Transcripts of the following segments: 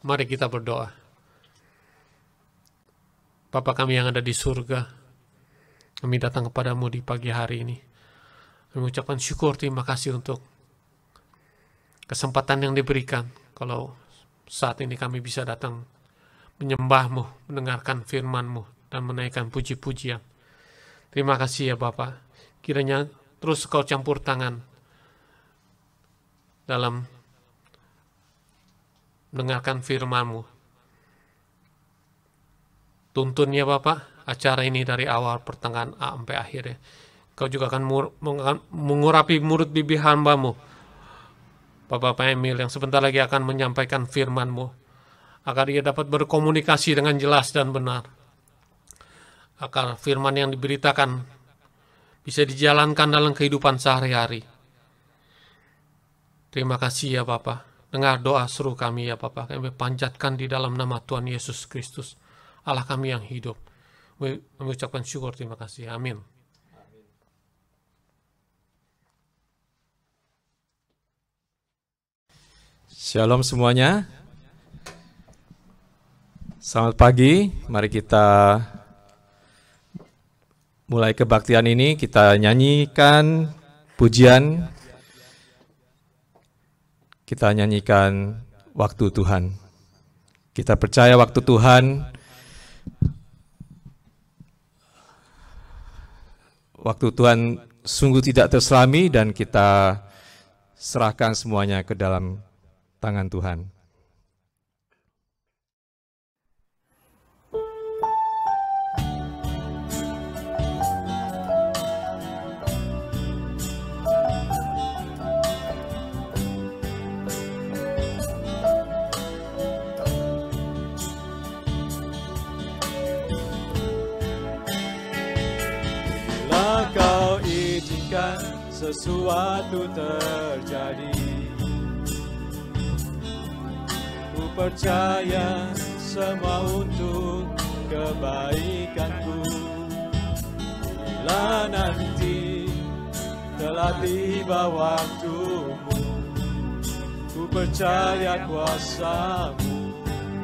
Mari kita berdoa. Bapa kami yang ada di surga, kami datang kepadamu di pagi hari ini. Kami mengucapkan syukur, terima kasih untuk kesempatan yang diberikan. Kalau saat ini kami bisa datang menyembah-Mu, mendengarkan firman-Mu, dan menaikkan puji-pujian. Terima kasih ya Bapa. Kiranya terus Kau campur tangan dalam mendengarkan firman-Mu. Tuntun ya Bapak acara ini dari awal pertengahan sampai akhirnya. Kau juga akan mengurapi mulut bibir hamba-Mu, Bapak Emil, yang sebentar lagi akan menyampaikan firman-Mu, agar dia dapat berkomunikasi dengan jelas dan benar, agar firman yang diberitakan bisa dijalankan dalam kehidupan sehari-hari. Terima kasih ya Bapak. Dengar doa seru kami ya Bapa, kami panjatkan di dalam nama Tuhan Yesus Kristus, Allah kami yang hidup. Mengucapkan syukur, terima kasih. Amin. Shalom semuanya. Selamat pagi, mari kita mulai kebaktian ini. Kita nyanyikan pujian. Kita nyanyikan waktu Tuhan. Kita percaya waktu Tuhan sungguh tidak terselami, dan kita serahkan semuanya ke dalam tangan Tuhan. Sesuatu terjadi, ku percaya semua untuk kebaikanku. Bila nanti telah tiba waktumu, ku percaya kuasa-Mu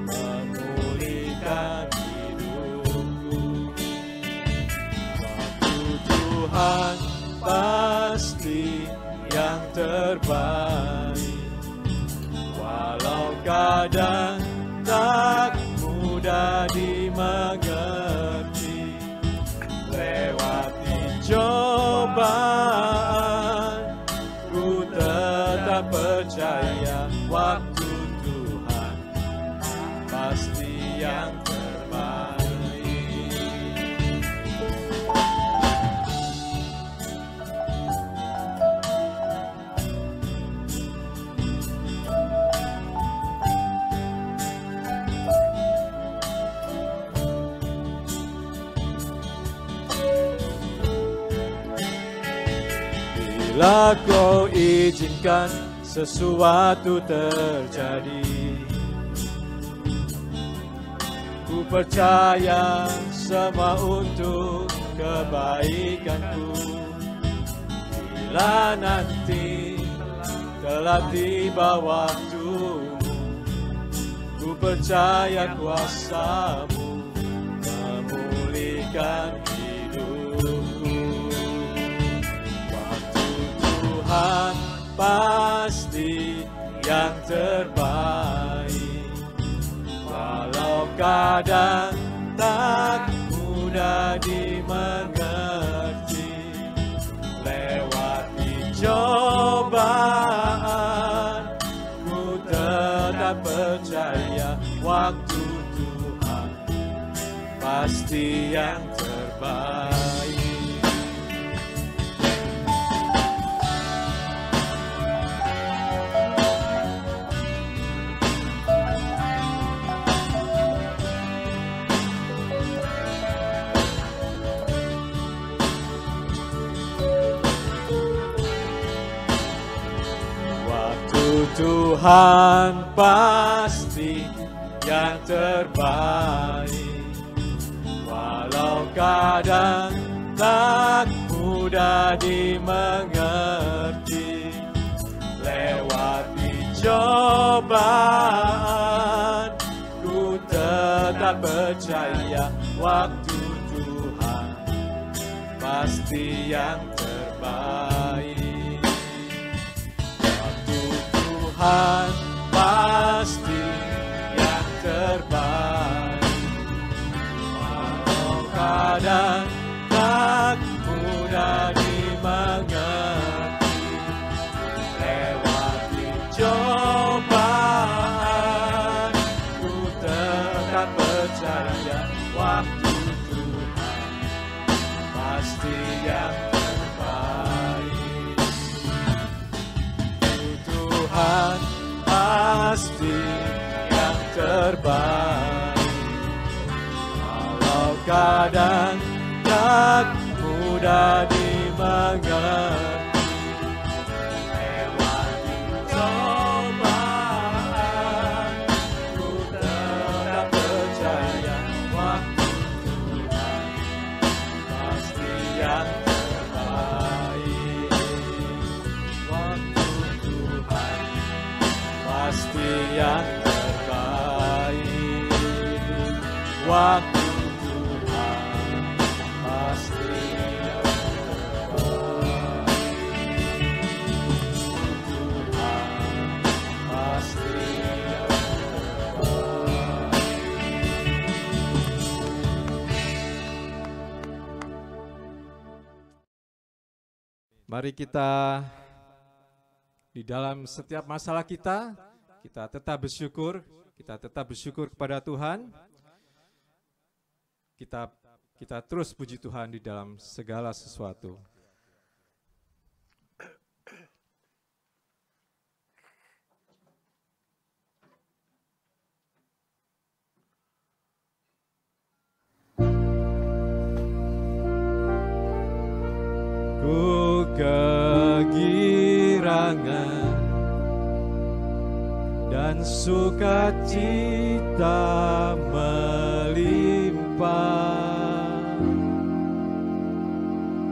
memulihkan hidupku. Waktu Tuhan pasti yang terbaik, walau kadang tak mudah dimengerti. Lewati cobaan, ku tetap percaya waktu Tuhan pasti yang terbaik. Bila Kau izinkan sesuatu terjadi, ku percaya semua untuk kebaikanku. Bila nanti telah tiba waktumu, ku percaya kuasa-Mu memulihkan hidupku. Tuhan pasti yang terbaik, walau kadang tak mudah dimengerti. Lewati cobaan, ku tetap percaya waktu Tuhan pasti yang terbaik. Tuhan pasti yang terbaik, walau kadang tak mudah dimengerti. Lewati cobaan, tetap percaya waktu Tuhan pasti yang terbaik. Waktu Tuhan pasti yang terbaik. Walau kadang tak mudah dimengerti, lewati cobaan ku tetap percaya waktu Tuhan pasti yang terbaik. Tuhan pasti yang terbaik. Walau kadang tak mudah dimengerti, lewati cobaan ku tetap percaya waktu Tuhan pasti yang terbaik. Waktu Tuhan pasti yang terbaik. Waktu Mari kita di dalam setiap masalah kita tetap bersyukur, kita tetap bersyukur kepada Tuhan. Kita terus puji Tuhan di dalam segala sesuatu. Ku kegirangan dan sukacita melimpah,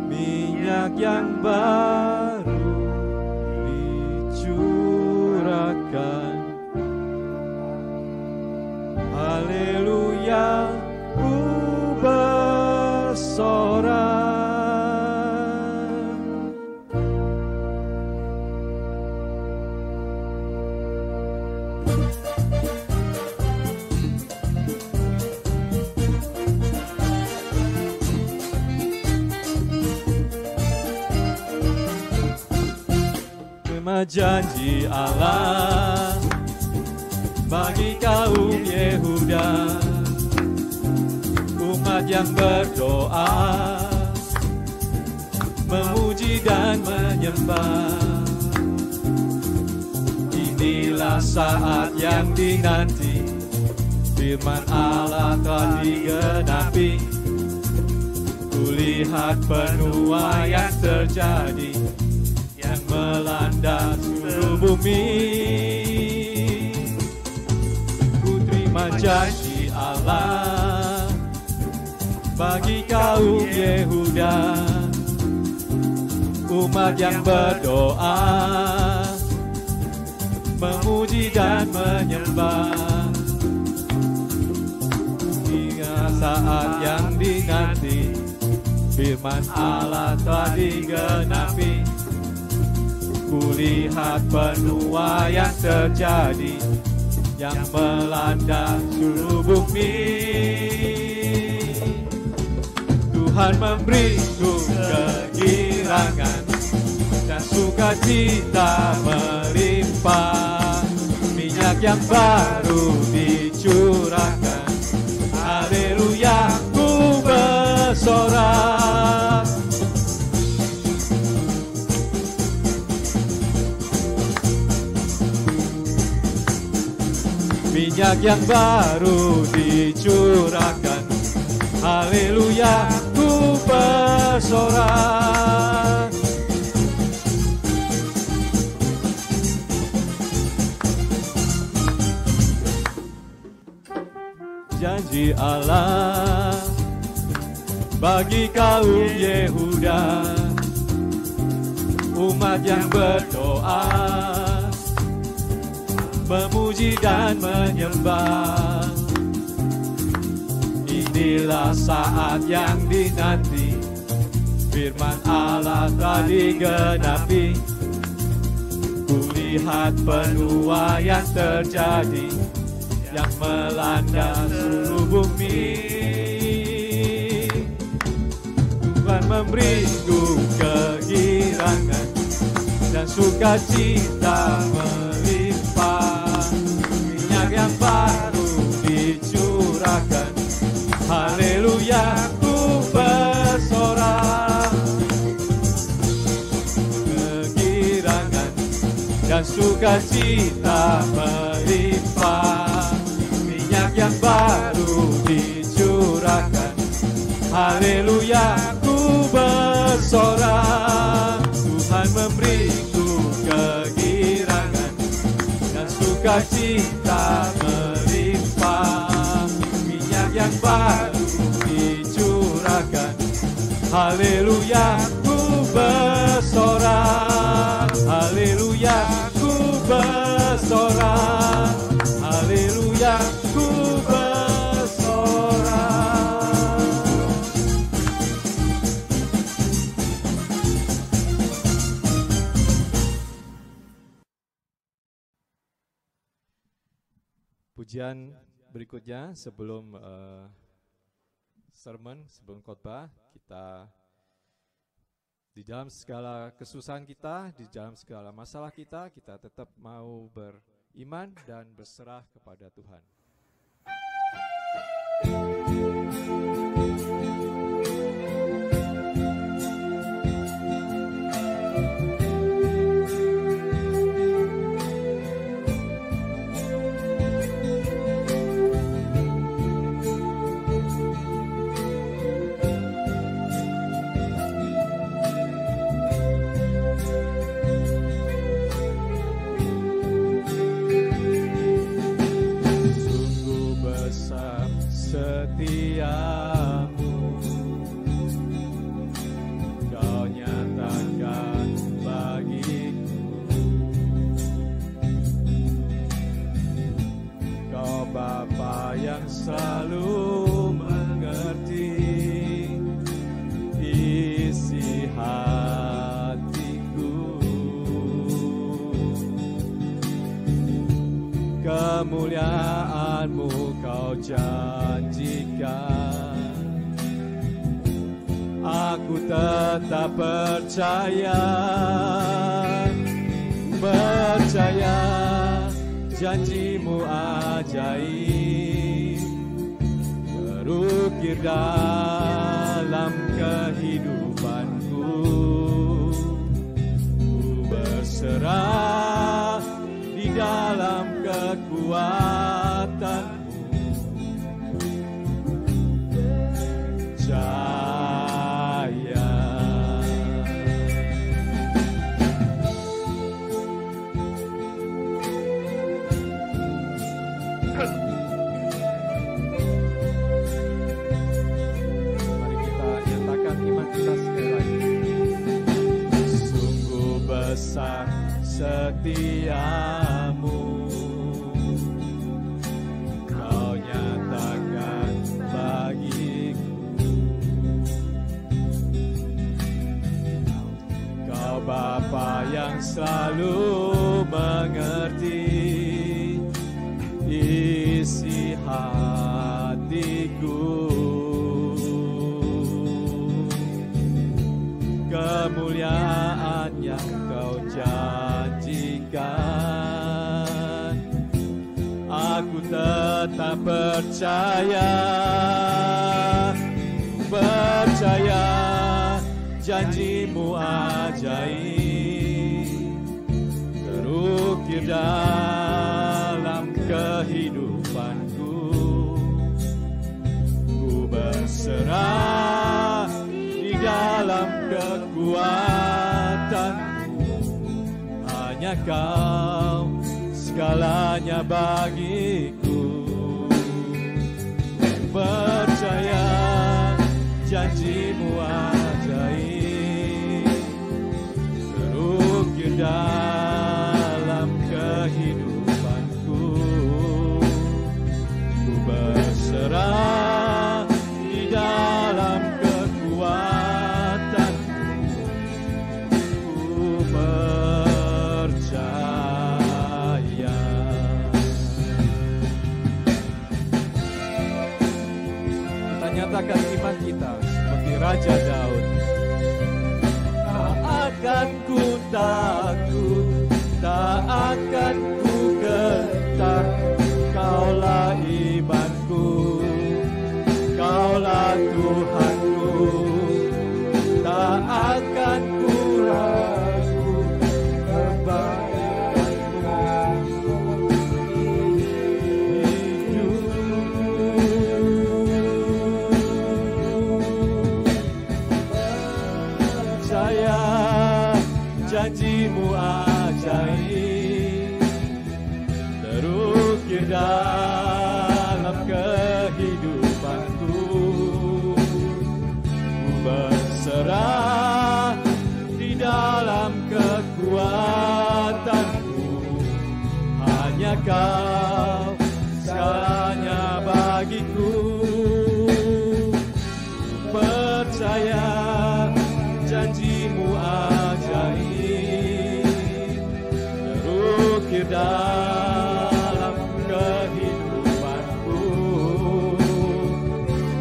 minyak yang baru dicurahkan. Haleluya, ku bersorak. Janji Allah bagi kaum Yehuda, umat yang berdoa, memuji dan menyembah. Inilah saat yang dinanti, firman Allah telah digenapi. Kulihat penuaian terjadi yang melanda seluruh bumi. Ku terima janji Allah bagi kaum Yehuda, umat yang berdoa, memuji dan menyembah. Hingga saat yang dinanti, firman Allah telah digenapi. Kulihat penuaian terjadi yang melanda seluruh bumi. Tuhan memberiku kegirangan dan sukacita melimpah, minyak yang baru dicurahkan. Haleluya, ku bersorak. Minyak yang baru dicurahkan. Haleluya, ku bersorak. Janji Allah bagi kaum Yehuda, umat yang berdoa, memuji dan menyembah. inilah saat yang dinanti, firman Allah telah digenapi. Kulihat penuaian terjadi yang melanda seluruh bumi. Tuhan memberiku kegirangan dan sukacita melimpah. Minyak yang baru dicurahkan, haleluya ku bersorak. Kegirangan dan sukacita melimpah. Minyak yang baru dicurahkan, haleluya ku bersorak. Tuhan memberiku kegirangan dan sukacita melimpah. Minyak yang baru dicurahkan, haleluya ku bersorak. Haleluya ku bersorak. Haleluya ku bersorak. Pujian berikutnya sebelum sermon, sebelum khotbah, kita di dalam segala kesusahan kita, di dalam segala masalah kita tetap mau beriman dan berserah kepada Tuhan. Setiamu, Kau nyatakan bagiku. Kau Bapa yang selalu mengerti isi hatiku. Kemuliaan-Mu Kau janjikan, aku tetap percaya, janji-Mu ajaib, terukir dalam kehidupanku. Ku berserah di dalam kekuatan setiamu, Kau nyatakan bagiku. Kau Bapa yang selalu mengerti isi hatiku. Kemuliaan yang Kau janjikan, aku tetap percaya, janji-Mu ajaib, terukir dalam kehidupanku. Ku berserah di dalam kekuatan-Mu, hanya Kau segalanya bagiku. Percaya janji-Mu ajaib, terukir dalam kehidupanku. Ku berserah Raja Daud. Tak akan ku takut, tak akan ku gentar, Kaulah imanku, Kaulah Tuhanku. Tak akan ku ragu kebaikan-Mu hidup. Percaya janji-Mu ajaib, terukir dalam kehidupanku. Ku berserah di dalam kekuatanmu, hanya Kau segalanya bagiku. Percaya janji-Mu ajaib, terukir dalam kehidupanku.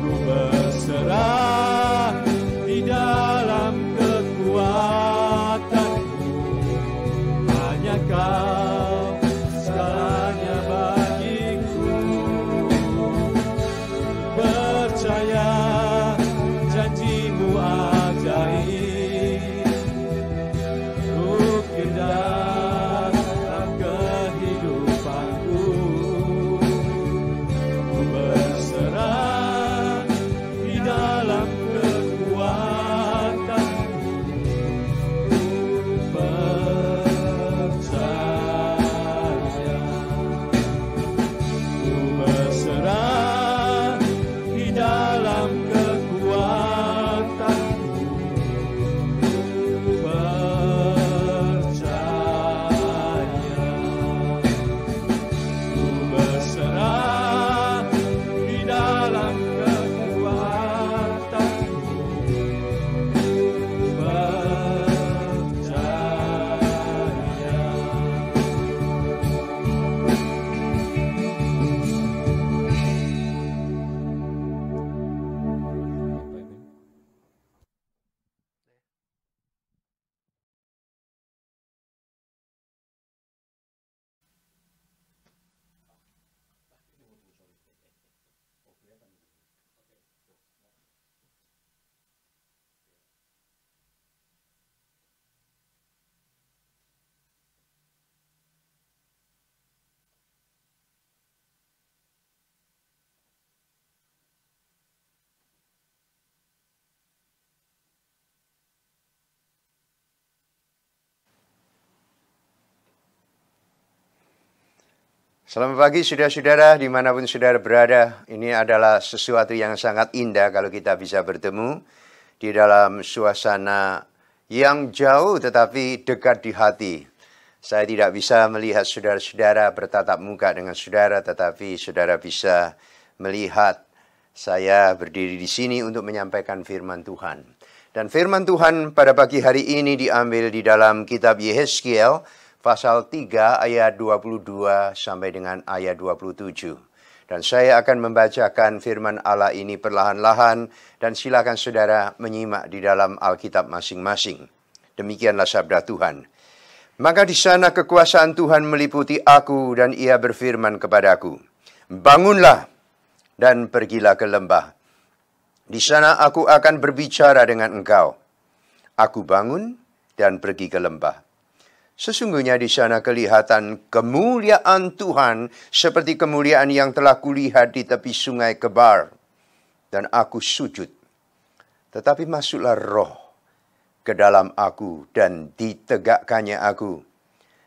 Ku berserah di dalam kekuatanmu, hanya Kau segalanya bagiku. Percaya janji-Mu ajaib, terukir dalam kehidupanku. Ku berserah di dalam kekuatanmu. Ku percaya, ku berserah di dalam kekuatanmu. Ku percaya, ku berserah di dalam kekuatanmu. Ku Selamat pagi saudara-saudara dimanapun saudara berada. Ini adalah sesuatu yang sangat indah kalau kita bisa bertemu di dalam suasana yang jauh tetapi dekat di hati. Saya tidak bisa melihat saudara-saudara bertatap muka dengan saudara, tetapi saudara bisa melihat saya berdiri di sini untuk menyampaikan firman Tuhan. Dan firman Tuhan pada pagi hari ini diambil di dalam kitab Yehezkiel pasal 3 ayat 22 sampai dengan ayat 27. Dan saya akan membacakan firman Allah ini perlahan-lahan dan silakan saudara menyimak di dalam Alkitab masing-masing. Demikianlah sabda Tuhan. Maka di sana kekuasaan Tuhan meliputi aku dan Ia berfirman kepadaku, bangunlah dan pergilah ke lembah. Di sana aku akan berbicara dengan engkau. Aku bangun dan pergi ke lembah. Sesungguhnya di sana kelihatan kemuliaan Tuhan seperti kemuliaan yang telah kulihat di tepi sungai Kebar. Dan aku sujud. Tetapi masuklah roh ke dalam aku dan ditegakkannya aku.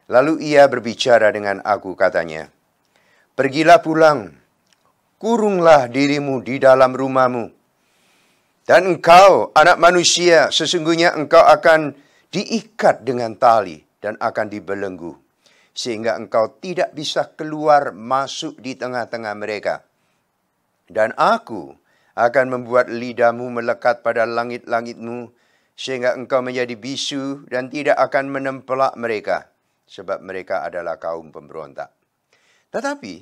Lalu ia berbicara dengan aku katanya, pergilah pulang, kurunglah dirimu di dalam rumahmu. Dan engkau, anak manusia, sesungguhnya engkau akan diikat dengan tali dan akan dibelenggu, sehingga engkau tidak bisa keluar masuk di tengah-tengah mereka. Dan aku akan membuat lidahmu melekat pada langit-langitmu, sehingga engkau menjadi bisu dan tidak akan menempelak mereka, sebab mereka adalah kaum pemberontak. Tetapi,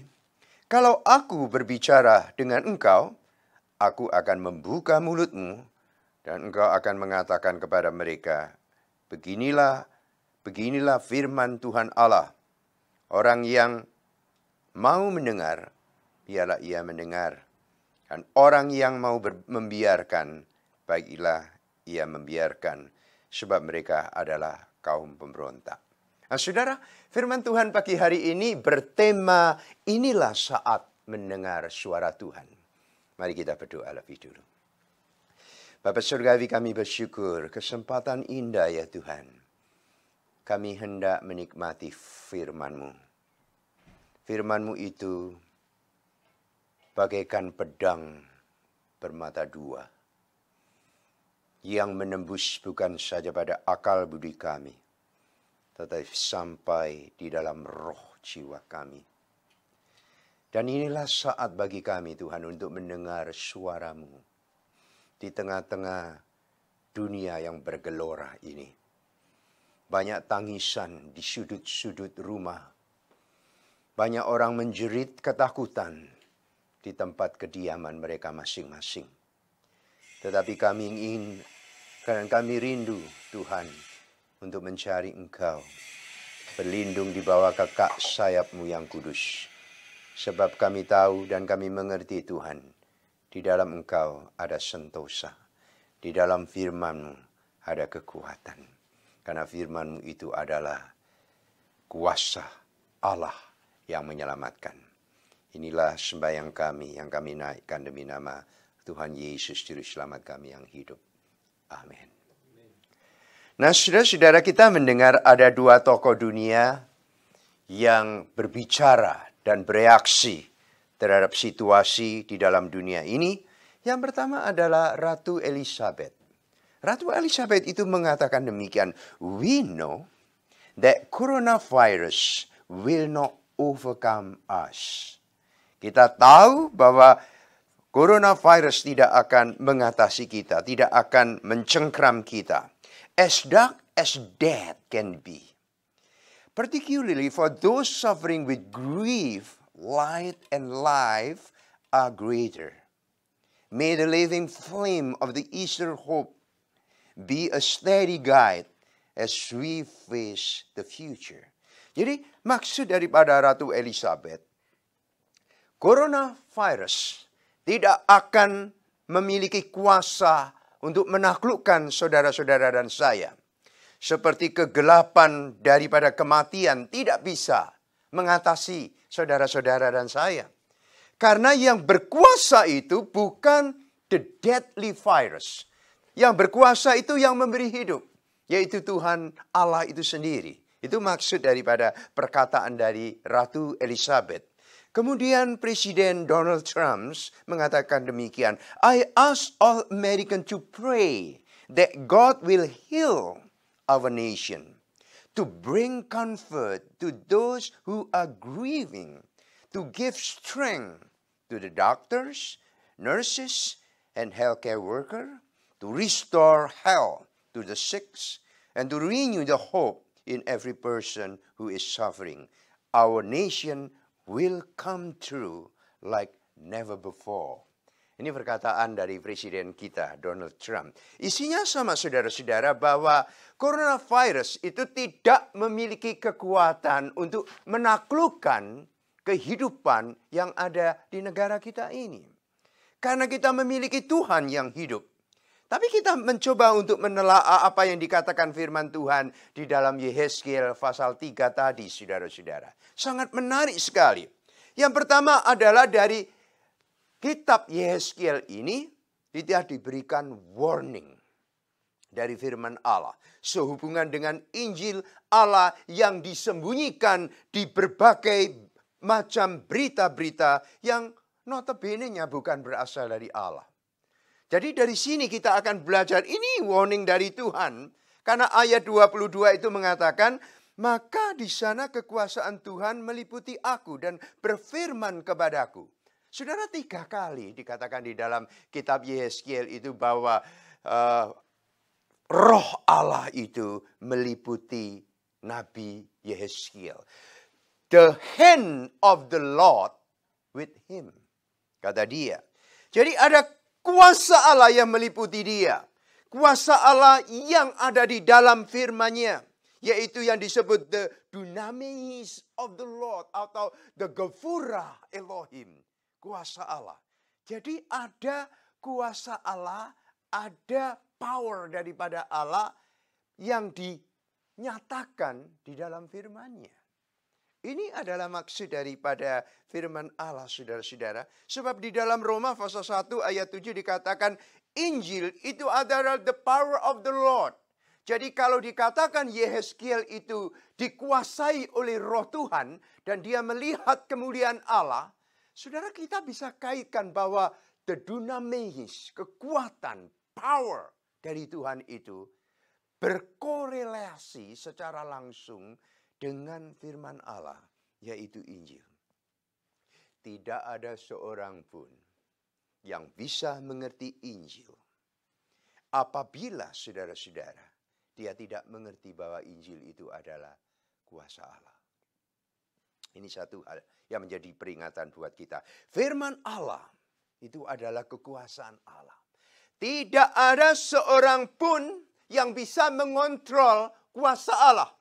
kalau aku berbicara dengan engkau, aku akan membuka mulutmu, Dan engkau akan mengatakan kepada mereka, beginilah firman Tuhan Allah. Orang yang mau mendengar, biarlah ia mendengar. Dan orang yang mau membiarkan, baiklah ia membiarkan. Sebab mereka adalah kaum pemberontak. Nah, saudara, firman Tuhan pagi hari ini bertema, inilah saat mendengar suara Tuhan. Mari kita berdoa lebih dulu. Bapa Surgawi, kami bersyukur kesempatan indah ya Tuhan. Kami hendak menikmati firman-Mu. Firman-Mu itu bagaikan pedang bermata dua yang menembus bukan saja pada akal budi kami, tetapi sampai di dalam roh jiwa kami. Dan inilah saat bagi kami Tuhan untuk mendengar suara-Mu di tengah-tengah dunia yang bergelora ini. Banyak tangisan di sudut-sudut rumah. Banyak orang menjerit ketakutan di tempat kediaman mereka masing-masing. Tetapi kami ingin, karena kami rindu Tuhan untuk mencari Engkau. Berlindung di bawah kekak sayap-Mu yang kudus. Sebab kami tahu dan kami mengerti Tuhan, di dalam Engkau ada sentosa. Di dalam firman-Mu ada kekuatan. Karena firman-Mu itu adalah kuasa Allah yang menyelamatkan. Inilah sembahyang kami yang kami naikkan demi nama Tuhan Yesus Juru Selamat kami yang hidup. Amin. Nah, saudara-saudara, kita mendengar ada dua tokoh dunia yang berbicara dan bereaksi terhadap situasi di dalam dunia ini. Yang pertama adalah Ratu Elizabeth. Ratu Elizabeth itu mengatakan demikian, "We know that coronavirus will not overcome us." Kita tahu bahwa coronavirus tidak akan mengatasi kita, tidak akan mencengkram kita. As dark as death can be. Particularly for those suffering with grief, light and life are greater. May the living flame of the Easter hope be a steady guide as we face the future. Jadi maksud daripada Ratu Elizabeth, coronavirus tidak akan memiliki kuasa untuk menaklukkan saudara-saudara dan saya. Seperti kegelapan daripada kematian tidak bisa mengatasi saudara-saudara dan saya. Karena yang berkuasa itu bukan the deadly virus. Yang berkuasa itu yang memberi hidup. Yaitu Tuhan Allah itu sendiri. Itu maksud daripada perkataan dari Ratu Elizabeth. Kemudian Presiden Donald Trump mengatakan demikian. I ask all Americans to pray that God will heal our nation. To bring comfort to those who are grieving. To give strength to the doctors, nurses, and healthcare workers. To restore health to the sick. And to renew the hope in every person who is suffering. Our nation will come true like never before. Ini perkataan dari Presiden kita, Donald Trump. Isinya sama saudara-saudara bahwa coronavirus itu tidak memiliki kekuatan untuk menaklukkan kehidupan yang ada di negara kita ini. Karena kita memiliki Tuhan yang hidup. Tapi kita mencoba untuk menelaah apa yang dikatakan firman Tuhan di dalam Yehezkiel pasal 3 tadi, saudara-saudara. Sangat menarik sekali. Yang pertama adalah dari kitab Yehezkiel ini, tidak diberikan warning dari firman Allah. Sehubungan dengan Injil Allah yang disembunyikan di berbagai macam berita-berita yang notabene-nya bukan berasal dari Allah. Jadi dari sini kita akan belajar, ini warning dari Tuhan. Karena ayat 22 itu mengatakan, maka di sana kekuasaan Tuhan meliputi aku dan berfirman kepadaku. Saudara, 3 kali dikatakan di dalam kitab Yehezkiel itu bahwa roh Allah itu meliputi Nabi Yehezkiel. The hand of the Lord with him, kata dia. Jadi ada kuasa Allah yang meliputi dia. kuasa Allah yang ada di dalam firman-Nya, yaitu yang disebut the dunamis of the Lord atau the Gevurah Elohim, kuasa Allah. Jadi ada kuasa Allah, ada power daripada Allah yang dinyatakan di dalam firman-Nya. Ini adalah maksud daripada firman Allah, saudara-saudara. Sebab di dalam Roma pasal 1 ayat 7 dikatakan, Injil itu adalah the power of the Lord. Jadi kalau dikatakan Yehezkiel itu dikuasai oleh roh Tuhan dan dia melihat kemuliaan Allah, saudara, kita bisa kaitkan bahwa the dunamis, kekuatan, power dari Tuhan itu berkorelasi secara langsung dengan firman Allah, yaitu Injil. Tidak ada seorang pun yang bisa mengerti Injil apabila saudara-saudara dia tidak mengerti bahwa Injil itu adalah kuasa Allah. Ini satu hal yang menjadi peringatan buat kita. Firman Allah itu adalah kekuasaan Allah. Tidak ada seorang pun yang bisa mengontrol kuasa Allah.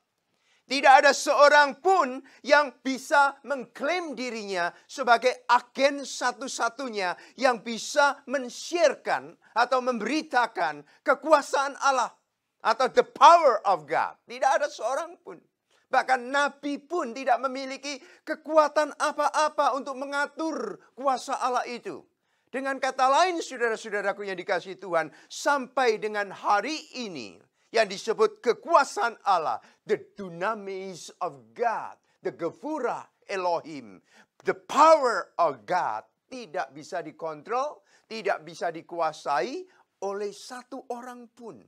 Tidak ada seorang pun yang bisa mengklaim dirinya sebagai agen satu-satunya yang bisa men-sharekan atau memberitakan kekuasaan Allah atau the power of God. Tidak ada seorang pun. Bahkan Nabi pun tidak memiliki kekuatan apa-apa untuk mengatur kuasa Allah itu. Dengan kata lain, saudara-saudaraku yang dikasihi Tuhan, sampai dengan hari ini, yang disebut kekuasaan Allah, the dunamis of God, the Gevurah Elohim, the power of God, tidak bisa dikontrol, tidak bisa dikuasai oleh satu orang pun.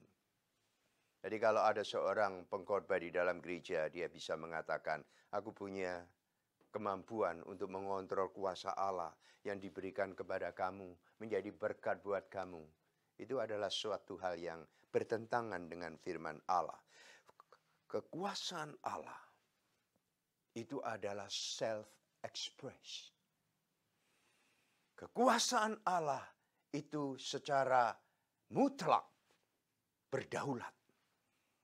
Jadi kalau ada seorang pengkhotbah di dalam gereja, dia bisa mengatakan, aku punya kemampuan untuk mengontrol kuasa Allah yang diberikan kepada kamu, menjadi berkat buat kamu. Itu adalah suatu hal yang bertentangan dengan firman Allah. Kekuasaan Allah itu adalah self-express. Kekuasaan Allah itu secara mutlak berdaulat.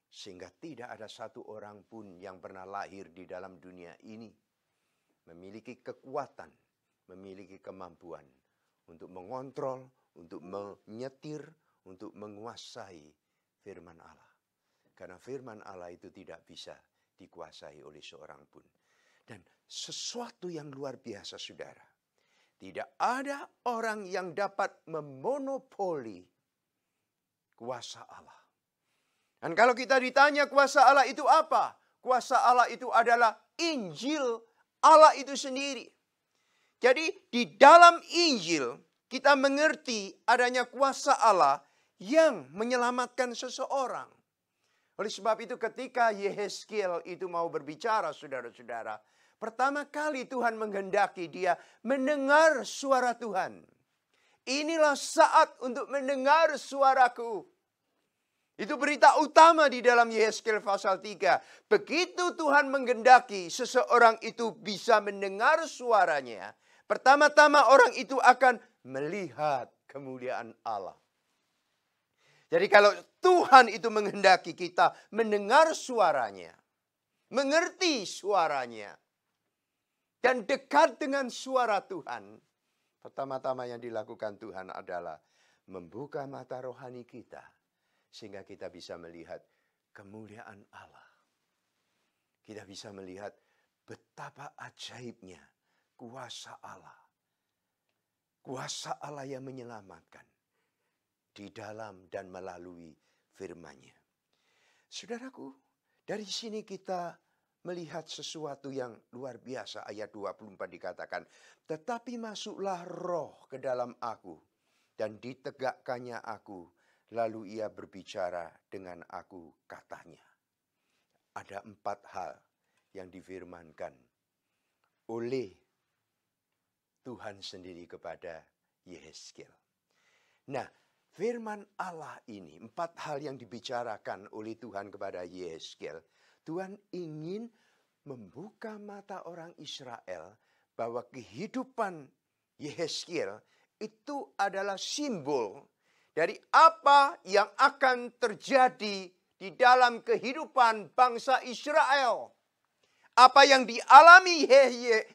Sehingga tidak ada satu orang pun yang pernah lahir di dalam dunia ini memiliki kekuatan, memiliki kemampuan untuk mengontrol, untuk menyetir, untuk menguasai firman Allah. Karena firman Allah itu tidak bisa dikuasai oleh seorang pun. Dan sesuatu yang luar biasa, saudara. Tidak ada orang yang dapat memonopoli kuasa Allah. Dan kalau kita ditanya kuasa Allah itu apa? Kuasa Allah itu adalah Injil Allah itu sendiri. Jadi di dalam Injil kita mengerti adanya kuasa Allah yang menyelamatkan seseorang. Oleh sebab itu ketika Yehezkiel itu mau berbicara, saudara-saudara, pertama kali Tuhan menghendaki dia mendengar suara Tuhan. Inilah saat untuk mendengar suaraku. Itu berita utama di dalam Yehezkiel pasal 3. Begitu Tuhan menghendaki seseorang itu bisa mendengar suaranya, pertama-tama orang itu akan melihat kemuliaan Allah. Jadi kalau Tuhan itu menghendaki kita mendengar suaranya, mengerti suaranya, dan dekat dengan suara Tuhan, pertama-tama yang dilakukan Tuhan adalah membuka mata rohani kita, sehingga kita bisa melihat kemuliaan Allah. Kita bisa melihat betapa ajaibnya kuasa Allah. Kuasa Allah yang menyelamatkan di dalam dan melalui firman-Nya. Saudaraku, dari sini kita melihat sesuatu yang luar biasa. Ayat 24 dikatakan, tetapi masuklah roh ke dalam aku dan ditegakkannya aku. Lalu ia berbicara dengan aku katanya. Ada 4 hal yang difirmankan oleh Tuhan sendiri kepada Yehezkiel. Nah, firman Allah ini, 4 hal yang dibicarakan oleh Tuhan kepada Yehezkiel. Tuhan ingin membuka mata orang Israel bahwa kehidupan Yehezkiel itu adalah simbol dari apa yang akan terjadi di dalam kehidupan bangsa Israel. Apa yang dialami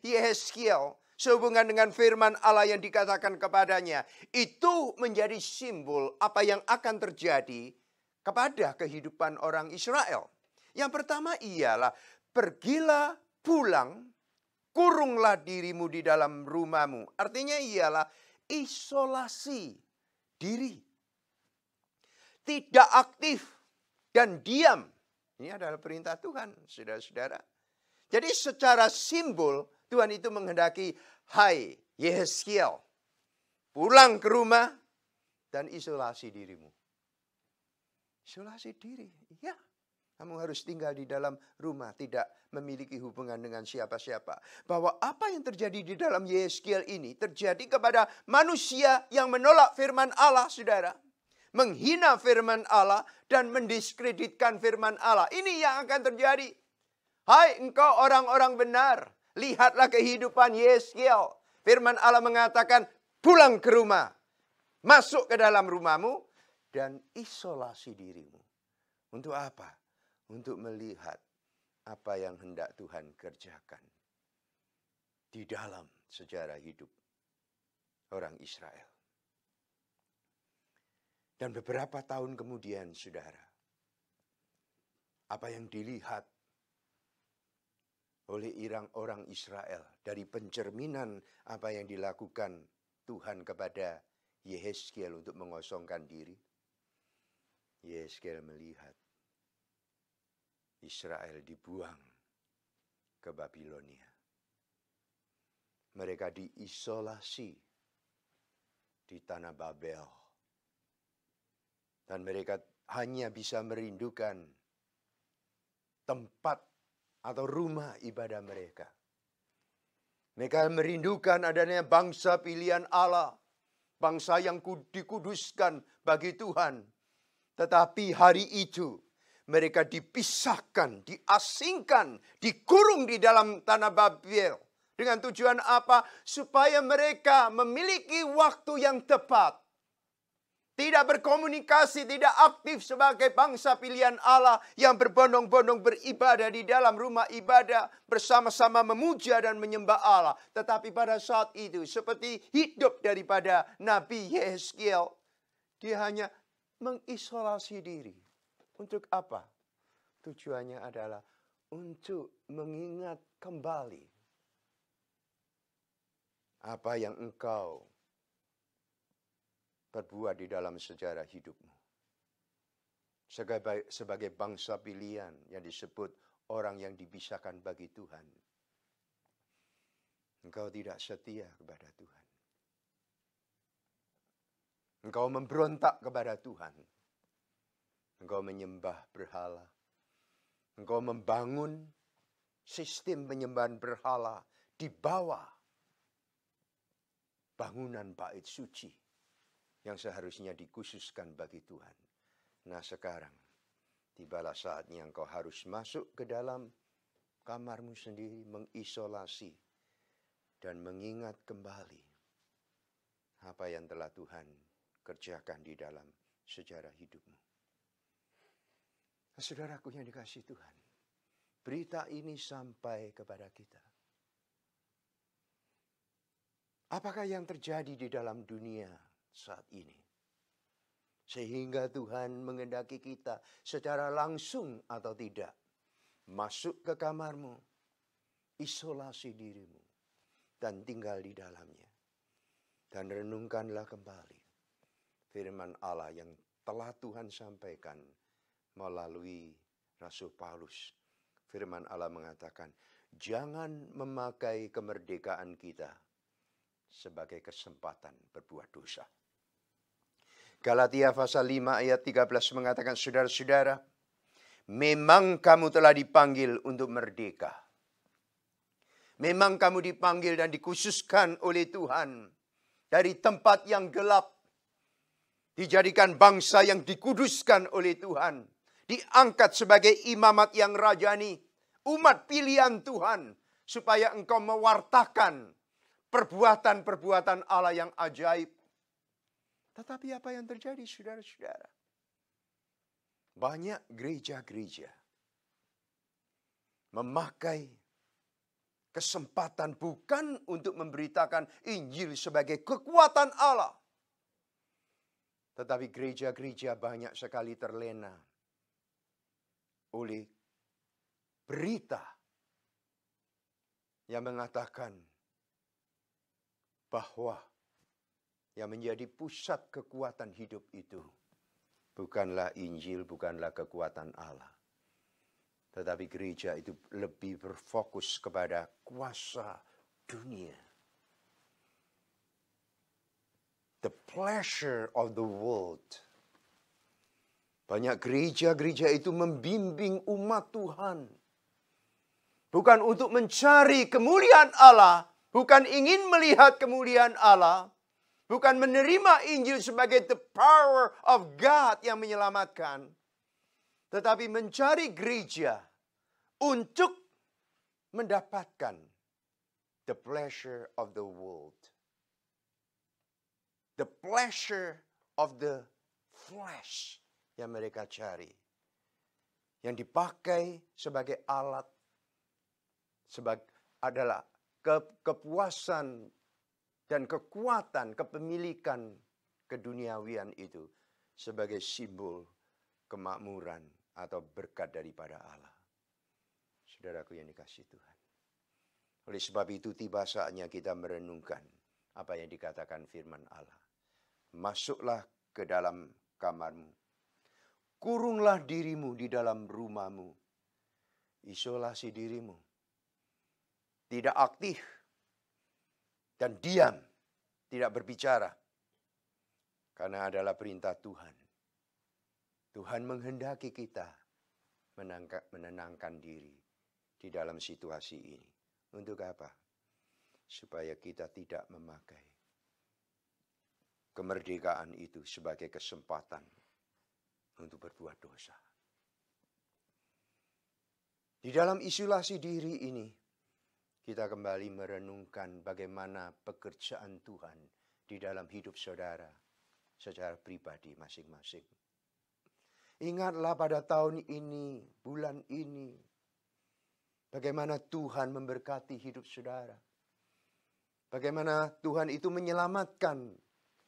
Yehezkiel sehubungan dengan firman Allah yang dikatakan kepadanya, itu menjadi simbol apa yang akan terjadi kepada kehidupan orang Israel. Yang pertama ialah, pergilah pulang, kurunglah dirimu di dalam rumahmu. Artinya ialah isolasi diri. Tidak aktif dan diam. Ini adalah perintah Tuhan, saudara-saudara. Jadi secara simbol, Tuhan itu menghendaki, hai Yehezkiel, pulang ke rumah dan isolasi dirimu. Isolasi diri, ya. Kamu harus tinggal di dalam rumah, tidak memiliki hubungan dengan siapa-siapa. Bahwa apa yang terjadi di dalam Yehezkiel ini terjadi kepada manusia yang menolak firman Allah, saudara. Menghina firman Allah dan mendiskreditkan firman Allah. Ini yang akan terjadi. Hai engkau orang-orang benar, lihatlah kehidupan Yehezkiel. Firman Allah mengatakan, pulang ke rumah. Masuk ke dalam rumahmu dan isolasi dirimu. Untuk apa? Untuk melihat apa yang hendak Tuhan kerjakan di dalam sejarah hidup orang Israel. Dan beberapa tahun kemudian, saudara, apa yang dilihat oleh orang Israel dari pencerminan apa yang dilakukan Tuhan kepada Yehezkiel untuk mengosongkan diri. Yehezkiel melihat Israel dibuang ke Babilonia. Mereka diisolasi di tanah Babel. Dan mereka hanya bisa merindukan tempat atau rumah ibadah mereka. Mereka merindukan adanya bangsa pilihan Allah. Bangsa yang dikuduskan bagi Tuhan. Tetapi hari itu mereka dipisahkan, diasingkan, dikurung di dalam tanah Babel. Dengan tujuan apa? Supaya mereka memiliki waktu yang tepat. Tidak berkomunikasi, tidak aktif sebagai bangsa pilihan Allah yang berbondong-bondong beribadah di dalam rumah ibadah. Bersama-sama memuja dan menyembah Allah. Tetapi pada saat itu seperti hidup daripada Nabi Yehezkiel. Dia hanya mengisolasi diri. Untuk apa? Tujuannya adalah untuk mengingat kembali apa yang engkau berbuat di dalam sejarah hidupmu. Sebagai bangsa pilihan yang disebut orang yang dipisahkan bagi Tuhan. Engkau tidak setia kepada Tuhan. Engkau memberontak kepada Tuhan. Engkau menyembah berhala. Engkau membangun sistem penyembahan berhala di bawah bangunan bait suci yang seharusnya dikhususkan bagi Tuhan. Nah sekarang, tibalah saatnya engkau harus masuk ke dalam kamarmu sendiri, mengisolasi dan mengingat kembali apa yang telah Tuhan kerjakan di dalam sejarah hidupmu. Nah, saudaraku yang dikasihi Tuhan, berita ini sampai kepada kita. Apakah yang terjadi di dalam dunia saat ini? Sehingga Tuhan menghendaki kita secara langsung atau tidak masuk ke kamarmu, isolasi dirimu, dan tinggal di dalamnya. Dan renungkanlah kembali firman Allah yang telah Tuhan sampaikan melalui Rasul Paulus. Firman Allah mengatakan, jangan memakai kemerdekaan kita sebagai kesempatan berbuat dosa. Galatia pasal 5 ayat 13 mengatakan, saudara-saudara, memang kamu telah dipanggil untuk merdeka. Memang kamu dipanggil dan dikhususkan oleh Tuhan dari tempat yang gelap. Dijadikan bangsa yang dikuduskan oleh Tuhan. Diangkat sebagai imamat yang rajani. Umat pilihan Tuhan. Supaya engkau mewartakan perbuatan-perbuatan Allah yang ajaib. Tetapi apa yang terjadi, saudara-saudara? Banyak gereja-gereja memakai kesempatan bukan untuk memberitakan Injil sebagai kekuatan Allah. Tetapi gereja-gereja banyak sekali terlena oleh berita yang mengatakan bahwa yang menjadi pusat kekuatan hidup itu bukanlah Injil, bukanlah kekuatan Allah. Tetapi gereja itu lebih berfokus kepada kuasa dunia. The pleasure of the world. Banyak gereja-gereja itu membimbing umat Tuhan. Bukan untuk mencari kemuliaan Allah. Bukan ingin melihat kemuliaan Allah. Bukan menerima Injil sebagai the power of God yang menyelamatkan. Tetapi mencari gereja untuk mendapatkan the pleasure of the world. The pleasure of the flesh yang mereka cari. Yang dipakai sebagai alat adalah kepuasan dan kekuatan kepemilikan keduniawian itu sebagai simbol kemakmuran atau berkat daripada Allah. Saudaraku yang dikasihi Tuhan. Oleh sebab itu tiba saatnya kita merenungkan apa yang dikatakan firman Allah. Masuklah ke dalam kamarmu. Kurunglah dirimu di dalam rumahmu. Isolasi dirimu. Tidak aktif. Dan diam. Tidak berbicara. Karena adalah perintah Tuhan. Tuhan menghendaki kita menenangkan diri di dalam situasi ini. Untuk apa? Supaya kita tidak memakai kemerdekaan itu sebagai kesempatan untuk berbuat dosa. Di dalam isolasi diri ini, kita kembali merenungkan bagaimana pekerjaan Tuhan di dalam hidup saudara secara pribadi masing-masing. Ingatlah pada tahun ini, bulan ini, bagaimana Tuhan memberkati hidup saudara. Bagaimana Tuhan itu menyelamatkan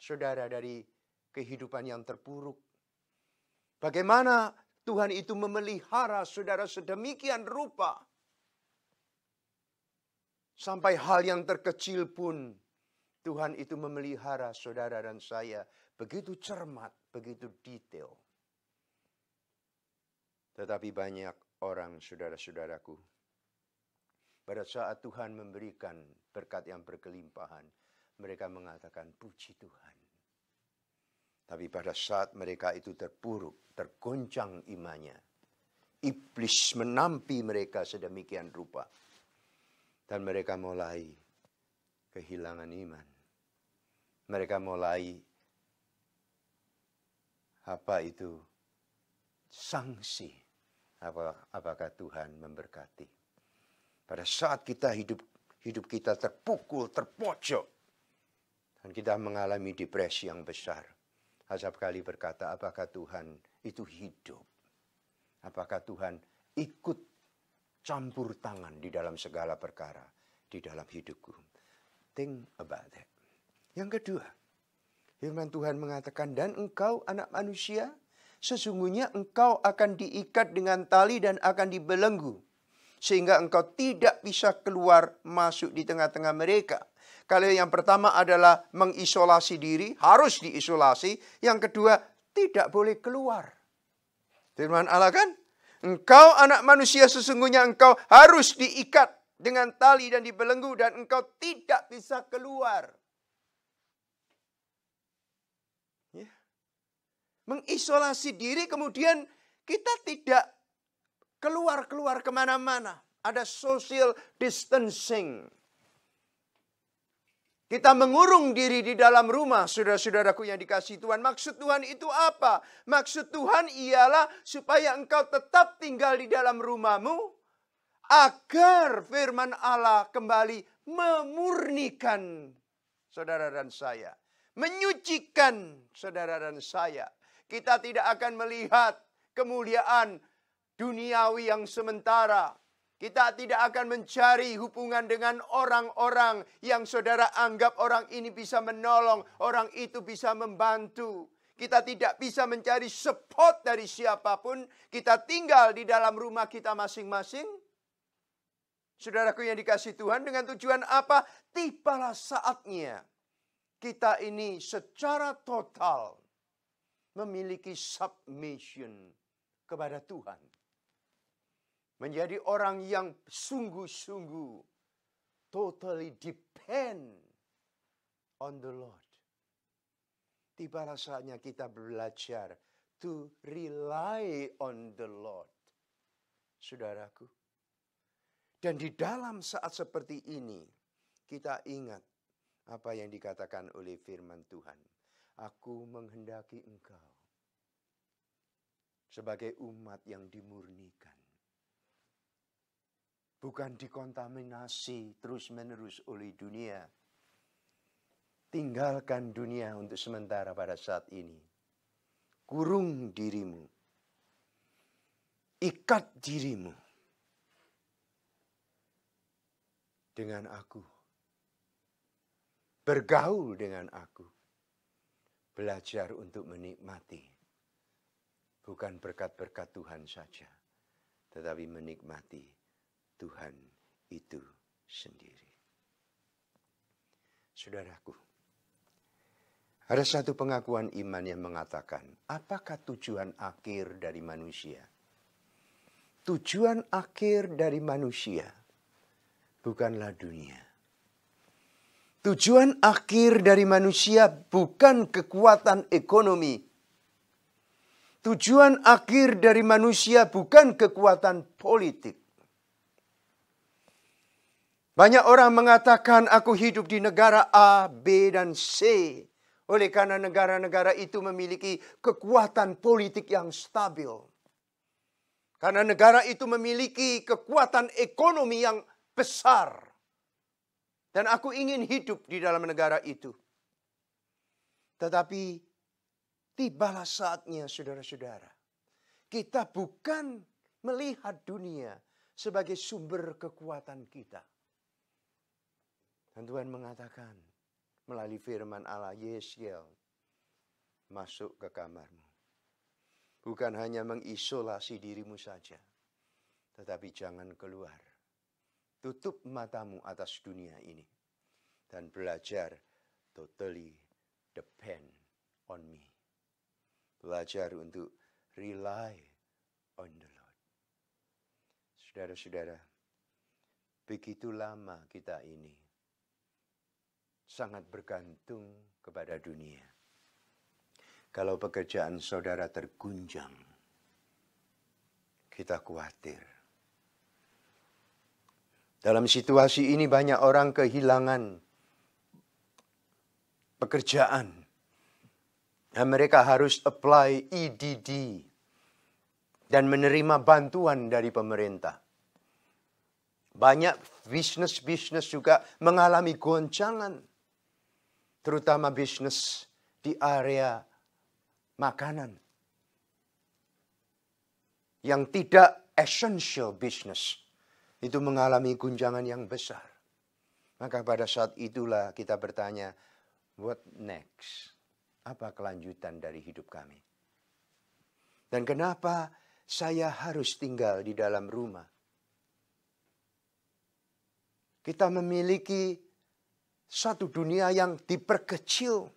saudara dari kehidupan yang terpuruk. Bagaimana Tuhan itu memelihara saudara sedemikian rupa. Sampai hal yang terkecil pun Tuhan itu memelihara saudara dan saya begitu cermat, begitu detail. Tetapi banyak orang, saudara-saudaraku, pada saat Tuhan memberikan berkat yang berkelimpahan, mereka mengatakan puji Tuhan. Tapi pada saat mereka itu terpuruk, tergoncang imannya, iblis menampi mereka sedemikian rupa. Dan mereka mulai kehilangan iman. Mereka mulai sanksi. Apakah Tuhan memberkati? Pada saat kita hidup kita terpukul, terpojok. Dan kita mengalami depresi yang besar. Asap kali berkata, apakah Tuhan itu hidup? Apakah Tuhan ikut campur tangan di dalam segala perkara di dalam hidupku? Think about that. Yang kedua, firman Tuhan mengatakan, dan engkau anak manusia, sesungguhnya engkau akan diikat dengan tali dan akan dibelenggu. Sehingga engkau tidak bisa keluar masuk di tengah-tengah mereka. Kalau yang pertama adalah mengisolasi diri, harus diisolasi. Yang kedua, tidak boleh keluar. Firman Allah kan? Engkau anak manusia sesungguhnya engkau harus diikat dengan tali dan dibelenggu. Dan engkau tidak bisa keluar. Ya. Mengisolasi diri kemudian kita tidak keluar kemana-mana. Ada social distancing. Kita mengurung diri di dalam rumah, saudara-saudaraku yang dikasihi Tuhan. Maksud Tuhan itu apa? Maksud Tuhan ialah supaya engkau tetap tinggal di dalam rumahmu, agar firman Allah kembali memurnikan saudara dan saya. menyucikan saudara dan saya. Kita tidak akan melihat kemuliaan duniawi yang sementara. Kita tidak akan mencari hubungan dengan orang-orang yang saudara anggap orang ini bisa menolong, orang itu bisa membantu. Kita tidak bisa mencari support dari siapapun. Kita tinggal di dalam rumah kita masing-masing. Saudaraku yang dikasihi Tuhan, dengan tujuan apa? Tibalah saatnya kita ini secara total memiliki submission kepada Tuhan. Menjadi orang yang sungguh-sungguh totally depend on the Lord. Tibalah saatnya kita belajar to rely on the Lord. Saudaraku. Dan di dalam saat seperti ini, kita ingat apa yang dikatakan oleh firman Tuhan. Aku menghendaki engkau sebagai umat yang dimurnikan. Bukan dikontaminasi terus-menerus oleh dunia. Tinggalkan dunia untuk sementara pada saat ini. Kurung dirimu. Ikat dirimu dengan aku. Bergaul dengan aku. Belajar untuk menikmati. Bukan berkat-berkat Tuhan saja. Tetapi menikmati Tuhan itu sendiri. Saudaraku. Ada satu pengakuan iman yang mengatakan. Apakah tujuan akhir dari manusia? Tujuan akhir dari manusia. Bukanlah dunia. Tujuan akhir dari manusia bukan kekuatan ekonomi. Tujuan akhir dari manusia bukan kekuatan politik. Banyak orang mengatakan aku hidup di negara A, B, dan C. Oleh karena negara-negara itu memiliki kekuatan politik yang stabil. Karena negara itu memiliki kekuatan ekonomi yang besar. Dan aku ingin hidup di dalam negara itu. Tetapi tibalah saatnya saudara-saudara. Kita bukan melihat dunia sebagai sumber kekuatan kita. Dan Tuhan mengatakan melalui firman Allah, Yeskiel, masuk ke kamarmu. Bukan hanya mengisolasi dirimu saja. Tetapi jangan keluar. Tutup matamu atas dunia ini. Dan belajar totally depend on me. Belajar untuk rely on the Lord. Saudara-saudara, begitu lama kita ini sangat bergantung kepada dunia. Kalau pekerjaan saudara terguncang, kita khawatir. Dalam situasi ini banyak orang kehilangan pekerjaan. Dan mereka harus apply EDD dan menerima bantuan dari pemerintah. Banyak bisnis-bisnis juga mengalami goncangan. Terutama bisnis di area makanan. Yang tidak essential business. Itu mengalami guncangan yang besar. Maka pada saat itulah kita bertanya, what next? Apa kelanjutan dari hidup kami? Dan kenapa saya harus tinggal di dalam rumah? Kita memiliki satu dunia yang diperkecil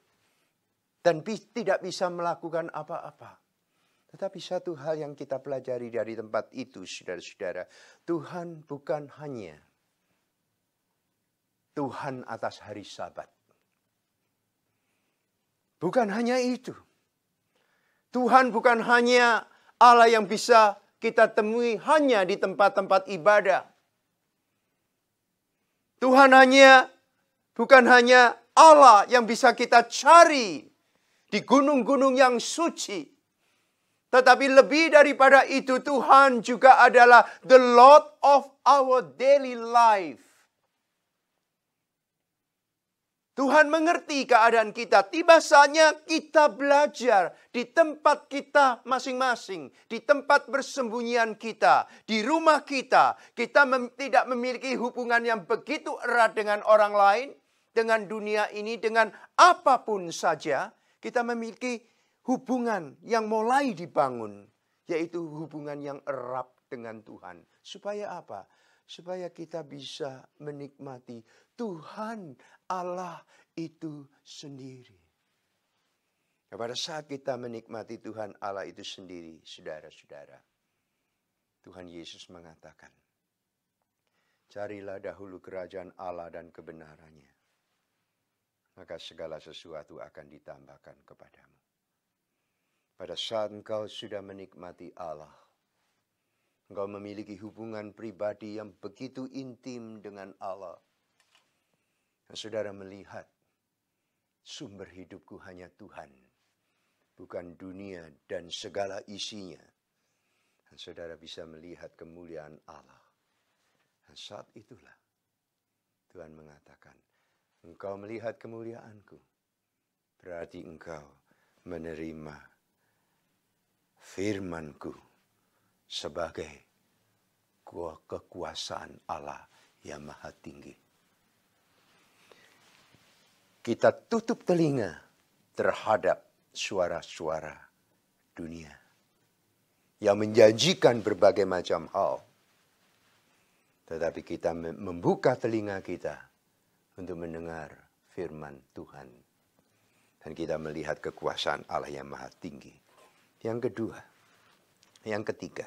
dan tidak bisa melakukan apa-apa. Tetapi satu hal yang kita pelajari dari tempat itu, saudara-saudara, Tuhan bukan hanya Tuhan atas hari Sabat. Bukan hanya itu. Tuhan bukan hanya Allah yang bisa kita temui hanya di tempat-tempat ibadah. Tuhan bukan hanya Allah yang bisa kita cari di gunung-gunung yang suci. Tetapi lebih daripada itu, Tuhan juga adalah the Lord of our daily life. Tuhan mengerti keadaan kita. Tiba saatnya kita belajar di tempat kita masing-masing. Di tempat bersembunyian kita. Di rumah kita. Kita tidak memiliki hubungan yang begitu erat dengan orang lain. Dengan dunia ini. Dengan apapun saja. Kita memiliki hubungan yang mulai dibangun. Yaitu hubungan yang erat dengan Tuhan. Supaya apa? Supaya kita bisa menikmati Tuhan Allah itu sendiri. Pada saat kita menikmati Tuhan Allah itu sendiri, saudara-saudara, Tuhan Yesus mengatakan, carilah dahulu kerajaan Allah dan kebenarannya, maka segala sesuatu akan ditambahkan kepadamu. Pada saat engkau sudah menikmati Allah, engkau memiliki hubungan pribadi yang begitu intim dengan Allah. Dan saudara melihat sumber hidupku hanya Tuhan, bukan dunia dan segala isinya. Dan saudara bisa melihat kemuliaan Allah. Dan saat itulah Tuhan mengatakan, engkau melihat kemuliaanku, berarti engkau menerima firmanku sebagai kekuasaan Allah yang maha tinggi. Kita tutup telinga terhadap suara-suara dunia yang menjanjikan berbagai macam hal. Tetapi kita membuka telinga kita untuk mendengar firman Tuhan. Dan kita melihat kekuasaan Allah yang maha tinggi. Yang kedua, yang ketiga,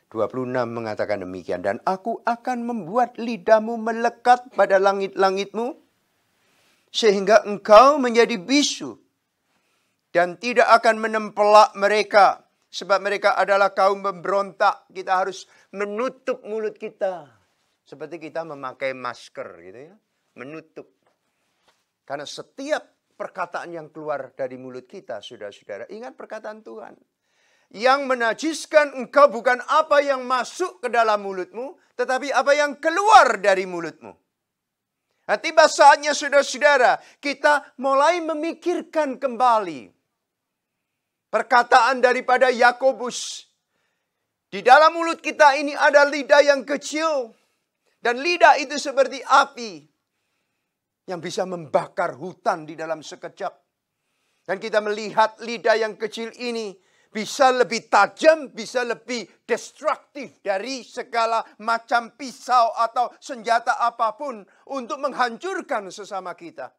26 mengatakan demikian. Dan aku akan membuat lidahmu melekat pada langit-langitmu, sehingga engkau menjadi bisu dan tidak akan menempelak mereka. Sebab mereka adalah kaum pemberontak. Kita harus menutup mulut kita. Seperti kita memakai masker gitu ya. Menutup. Karena setiap perkataan yang keluar dari mulut kita, saudara-saudara, ingat perkataan Tuhan. Yang menajiskan engkau bukan apa yang masuk ke dalam mulutmu, tetapi apa yang keluar dari mulutmu. Nah, tiba saatnya saudara-saudara, kita mulai memikirkan kembali perkataan daripada Yakobus. Di dalam mulut kita ini ada lidah yang kecil. Dan lidah itu seperti api yang bisa membakar hutan di dalam sekejap. Dan kita melihat lidah yang kecil ini bisa lebih tajam, bisa lebih destruktif dari segala macam pisau atau senjata apapun untuk menghancurkan sesama kita.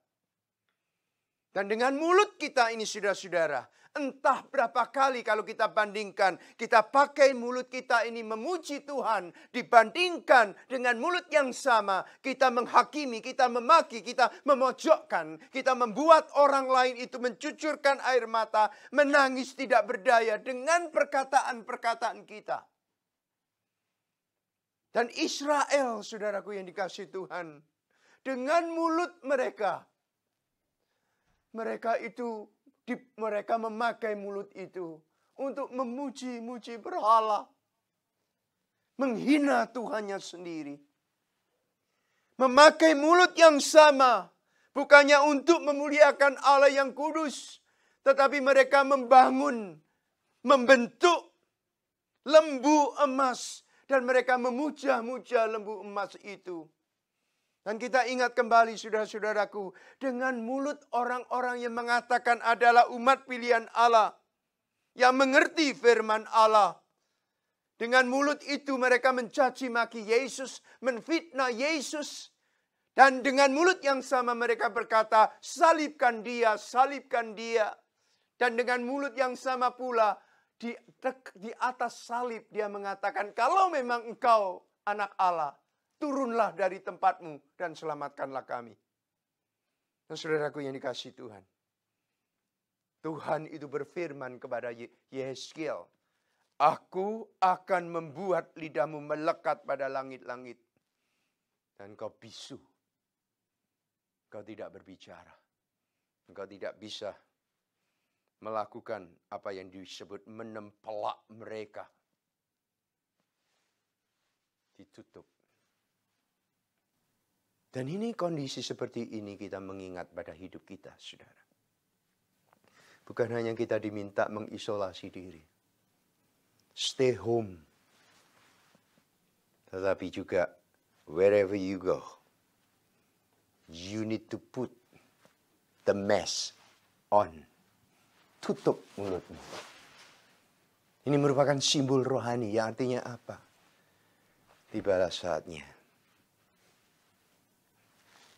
Dan dengan mulut kita ini, saudara-saudara, entah berapa kali kalau kita bandingkan, kita pakai mulut kita ini memuji Tuhan, dibandingkan dengan mulut yang sama, kita menghakimi, kita memaki, kita memojokkan, kita membuat orang lain itu mencucurkan air mata, menangis tidak berdaya dengan perkataan-perkataan kita. Dan Israel, saudaraku yang dikasihi Tuhan, dengan mulut mereka mereka memakai mulut itu untuk memuji-muji berhala. Menghina Tuhannya sendiri. Memakai mulut yang sama. Bukannya untuk memuliakan Allah yang kudus. Tetapi mereka membangun, membentuk lembu emas. Dan mereka memuja-muja lembu emas itu. Dan kita ingat kembali saudara-saudaraku, dengan mulut orang-orang yang mengatakan adalah umat pilihan Allah, yang mengerti firman Allah. Dengan mulut itu mereka mencaci maki Yesus, menfitnah Yesus. Dan dengan mulut yang sama mereka berkata, salibkan dia, salibkan dia. Dan dengan mulut yang sama pula, di atas salib dia mengatakan, kalau memang engkau anak Allah, turunlah dari tempatmu dan selamatkanlah kami. Dan saudaraku yang dikasihi Tuhan. Tuhan itu berfirman kepada Yehezkiel. Aku akan membuat lidahmu melekat pada langit-langit. Dan kau bisu. Kau tidak berbicara. Engkau tidak bisa melakukan apa yang disebut menempelak mereka. Ditutup. Dan ini kondisi seperti ini kita mengingat pada hidup kita, saudara. Bukan hanya kita diminta mengisolasi diri. Stay home. Tetapi juga wherever you go, you need to put the mask on. Tutup mulutmu. Ini merupakan simbol rohani yang artinya apa? Tibalah saatnya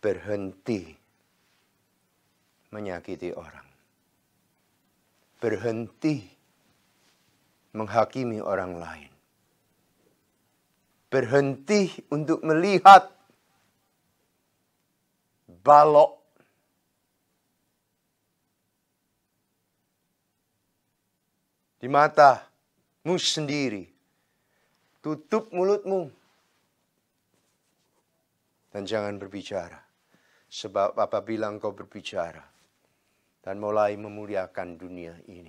berhenti menyakiti orang. Berhenti menghakimi orang lain. Berhenti untuk melihat balok di matamu sendiri. Tutup mulutmu. Dan jangan berbicara. Sebab apabila engkau berbicara dan mulai memuliakan dunia ini.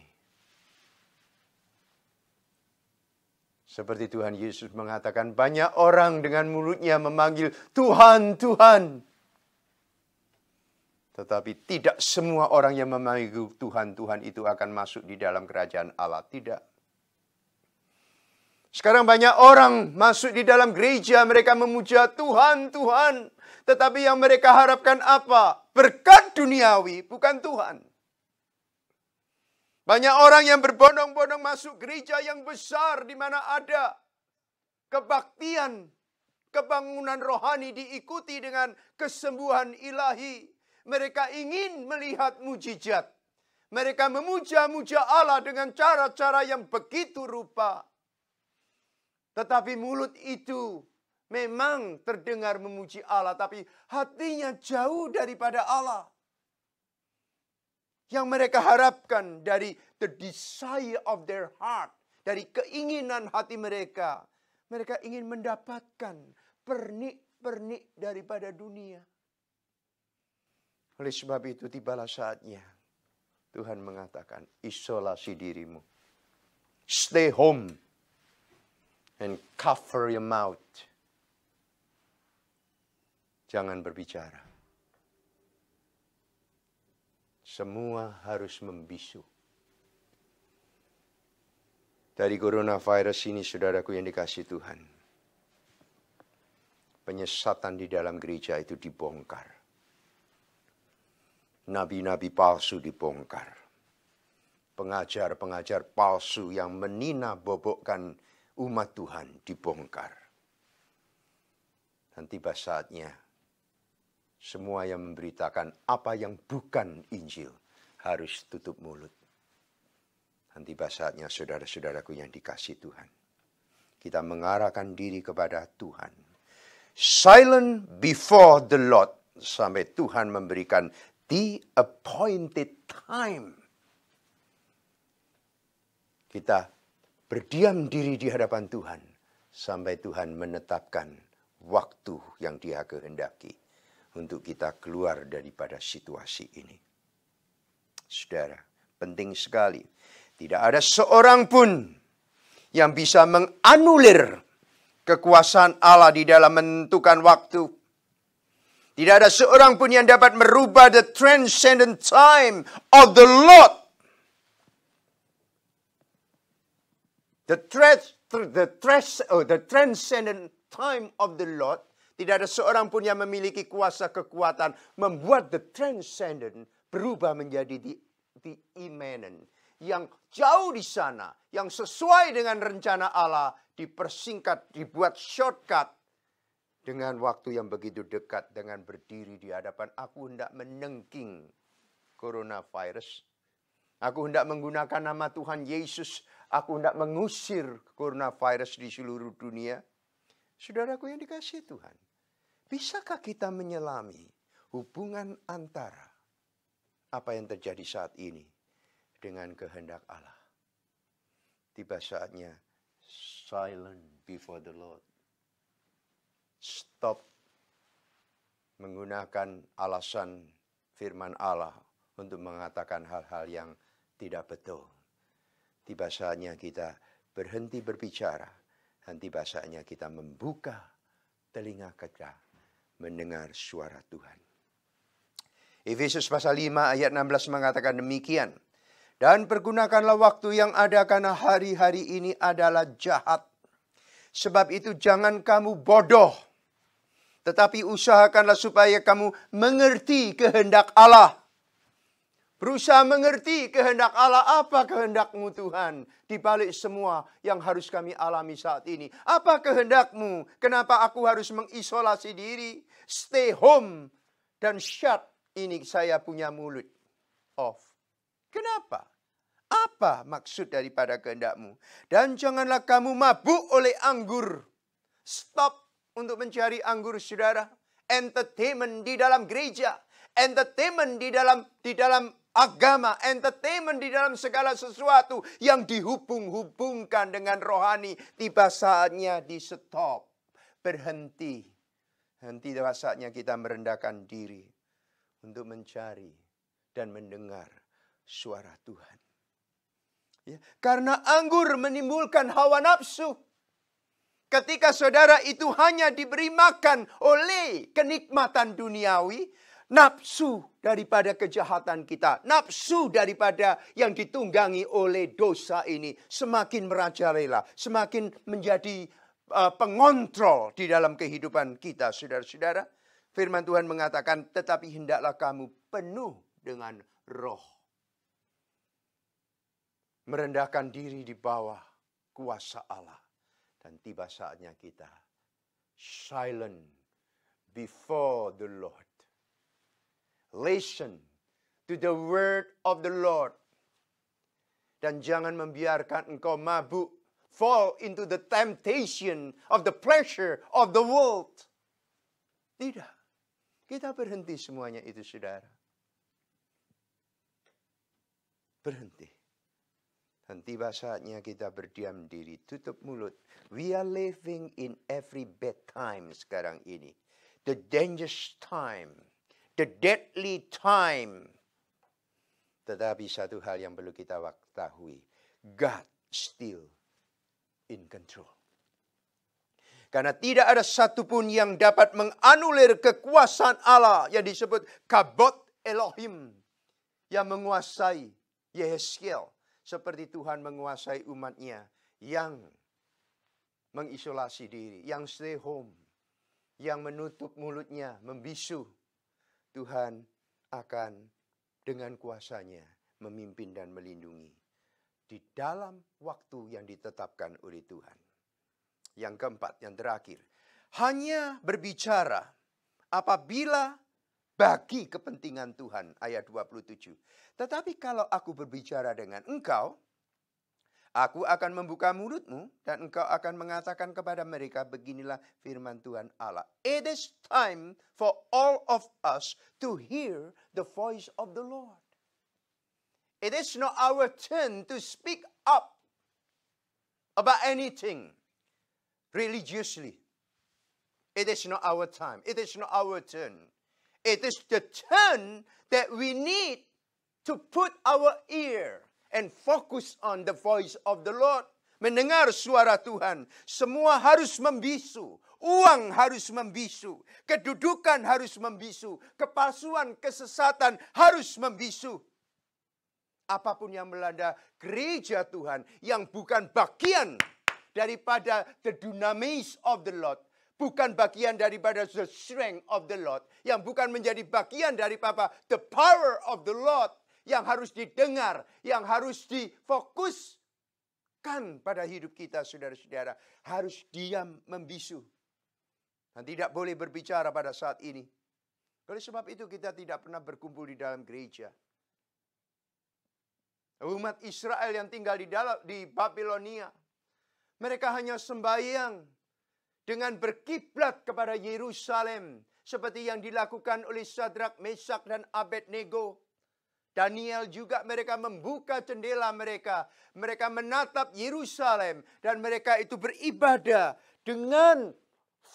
Seperti Tuhan Yesus mengatakan, banyak orang dengan mulutnya memanggil Tuhan, Tuhan. Tetapi tidak semua orang yang memanggil Tuhan, Tuhan itu akan masuk di dalam kerajaan Allah. Tidak. Sekarang banyak orang masuk di dalam gereja, mereka memuja Tuhan, Tuhan. Tetapi yang mereka harapkan apa? Berkat duniawi, bukan Tuhan. Banyak orang yang berbondong-bondong masuk gereja yang besar di mana ada kebaktian, kebangunan rohani diikuti dengan kesembuhan ilahi. Mereka ingin melihat mujizat. Mereka memuja-muja Allah dengan cara-cara yang begitu rupa. Tetapi mulut itu memang terdengar memuji Allah, tapi hatinya jauh daripada Allah. Yang mereka harapkan dari the desire of their heart, dari keinginan hati mereka. Mereka ingin mendapatkan pernik-pernik daripada dunia. Oleh sebab itu tibalah saatnya Tuhan mengatakan, isolasi dirimu. Stay home and cover your mouth. Jangan berbicara. Semua harus membisu. Dari coronavirus ini, saudaraku yang dikasihi Tuhan, penyesatan di dalam gereja itu dibongkar. Nabi-nabi palsu dibongkar. Pengajar-pengajar palsu yang menina-bobokkan umat Tuhan dibongkar. Dan tiba saatnya, semua yang memberitakan apa yang bukan Injil harus tutup mulut. Dan tiba saatnya saudara-saudaraku yang dikasihi Tuhan, kita mengarahkan diri kepada Tuhan. Silent before the Lord. Sampai Tuhan memberikan the appointed time. Kita berdiam diri di hadapan Tuhan. Sampai Tuhan menetapkan waktu yang Dia kehendaki. Untuk kita keluar daripada situasi ini. Saudara, penting sekali. Tidak ada seorang pun yang bisa menganulir kekuasaan Allah di dalam menentukan waktu. Tidak ada seorang pun yang dapat merubah the transcendent time of the Lord. The transcendent time of the Lord. Tidak ada seorang pun yang memiliki kuasa kekuatan membuat the transcendent berubah menjadi the immanent. Yang jauh di sana, yang sesuai dengan rencana Allah, dipersingkat, dibuat shortcut. Dengan waktu yang begitu dekat, dengan berdiri di hadapan, aku hendak menengking coronavirus. Aku hendak menggunakan nama Tuhan Yesus. Aku hendak mengusir coronavirus di seluruh dunia. Saudaraku yang dikasihi Tuhan, bisakah kita menyelami hubungan antara apa yang terjadi saat ini dengan kehendak Allah? Tiba saatnya silent before the Lord. Stop menggunakan alasan firman Allah untuk mengatakan hal-hal yang tidak betul. Tiba saatnya kita berhenti berbicara. Dan tiba saatnya kita membuka telinga kita mendengar suara Tuhan. Efesus pasal 5 ayat 16 mengatakan demikian. Dan pergunakanlah waktu yang ada karena hari-hari ini adalah jahat. Sebab itu jangan kamu bodoh. Tetapi usahakanlah supaya kamu mengerti kehendak Allah. Berusaha mengerti kehendak Allah. Apa kehendakmu Tuhan? Di balik semua yang harus kami alami saat ini. Apa kehendakmu? Kenapa aku harus mengisolasi diri? Stay home dan shut. Ini saya punya mulut off. Kenapa? Apa maksud daripada kehendakmu? Dan janganlah kamu mabuk oleh anggur. Stop untuk mencari anggur, saudara. Entertainment di dalam gereja. Entertainment di dalam agama. Entertainment di dalam segala sesuatu yang dihubung-hubungkan dengan rohani. Tiba saatnya di stop. Berhenti. Nanti tiba saatnya kita merendahkan diri. Untuk mencari dan mendengar suara Tuhan. Ya, karena anggur menimbulkan hawa nafsu. Ketika saudara itu hanya diberi makan oleh kenikmatan duniawi, nafsu daripada kejahatan kita, nafsu daripada yang ditunggangi oleh dosa ini semakin merajalela, semakin menjadi pengontrol di dalam kehidupan kita, saudara-saudara. Firman Tuhan mengatakan, tetapi hendaklah kamu penuh dengan roh. Merendahkan diri di bawah kuasa Allah. Dan tiba saatnya kita silent before the Lord. Listen to the word of the Lord. Dan jangan membiarkan engkau mabuk, fall into the temptation of the pleasure of the world. Tidak. Kita berhenti semuanya itu, saudara. Berhenti. Dan tiba saatnya kita berdiam diri, tutup mulut. We are living in every bad time sekarang ini. The dangerous time. The deadly time. Tetapi satu hal yang perlu kita ketahui. God still in control. Karena tidak ada satupun yang dapat menganulir kekuasaan Allah yang disebut Kabot Elohim. Yang menguasai Yehezkiel. Seperti Tuhan menguasai umatnya yang mengisolasi diri. Yang stay home. Yang menutup mulutnya, membisu. Tuhan akan dengan kuasanya memimpin dan melindungi. Di dalam waktu yang ditetapkan oleh Tuhan. Yang keempat, yang terakhir. Hanya berbicara apabila bagi kepentingan Tuhan. Ayat 27. Tetapi kalau aku berbicara dengan engkau, aku akan membuka mulutmu dan engkau akan mengatakan kepada mereka, beginilah firman Tuhan Allah. It is time for all of us to hear the voice of the Lord. It is not our turn to speak up about anything. Religiously. It is not our time. It is not our turn. It is the turn that we need to put our ear and focus on the voice of the Lord. Mendengar suara Tuhan. Semua harus membisu. Uang harus membisu. Kedudukan harus membisu. Kepalsuan, kesesatan harus membisu. Apapun yang melanda gereja Tuhan yang bukan bagian daripada the dunamis of the Lord. Bukan bagian daripada the strength of the Lord. Yang bukan menjadi bagian daripada the power of the Lord. Yang harus didengar. Yang harus difokuskan pada hidup kita, saudara-saudara. Harus diam membisu. Dan tidak boleh berbicara pada saat ini. Oleh sebab itu kita tidak pernah berkumpul di dalam gereja. Umat Israel yang tinggal di Babilonia. Mereka hanya sembahyang dengan berkiblat kepada Yerusalem. Seperti yang dilakukan oleh Sadrak, Mesak, dan Abednego. Daniel juga mereka membuka jendela mereka. Mereka menatap Yerusalem. Dan mereka itu beribadah dengan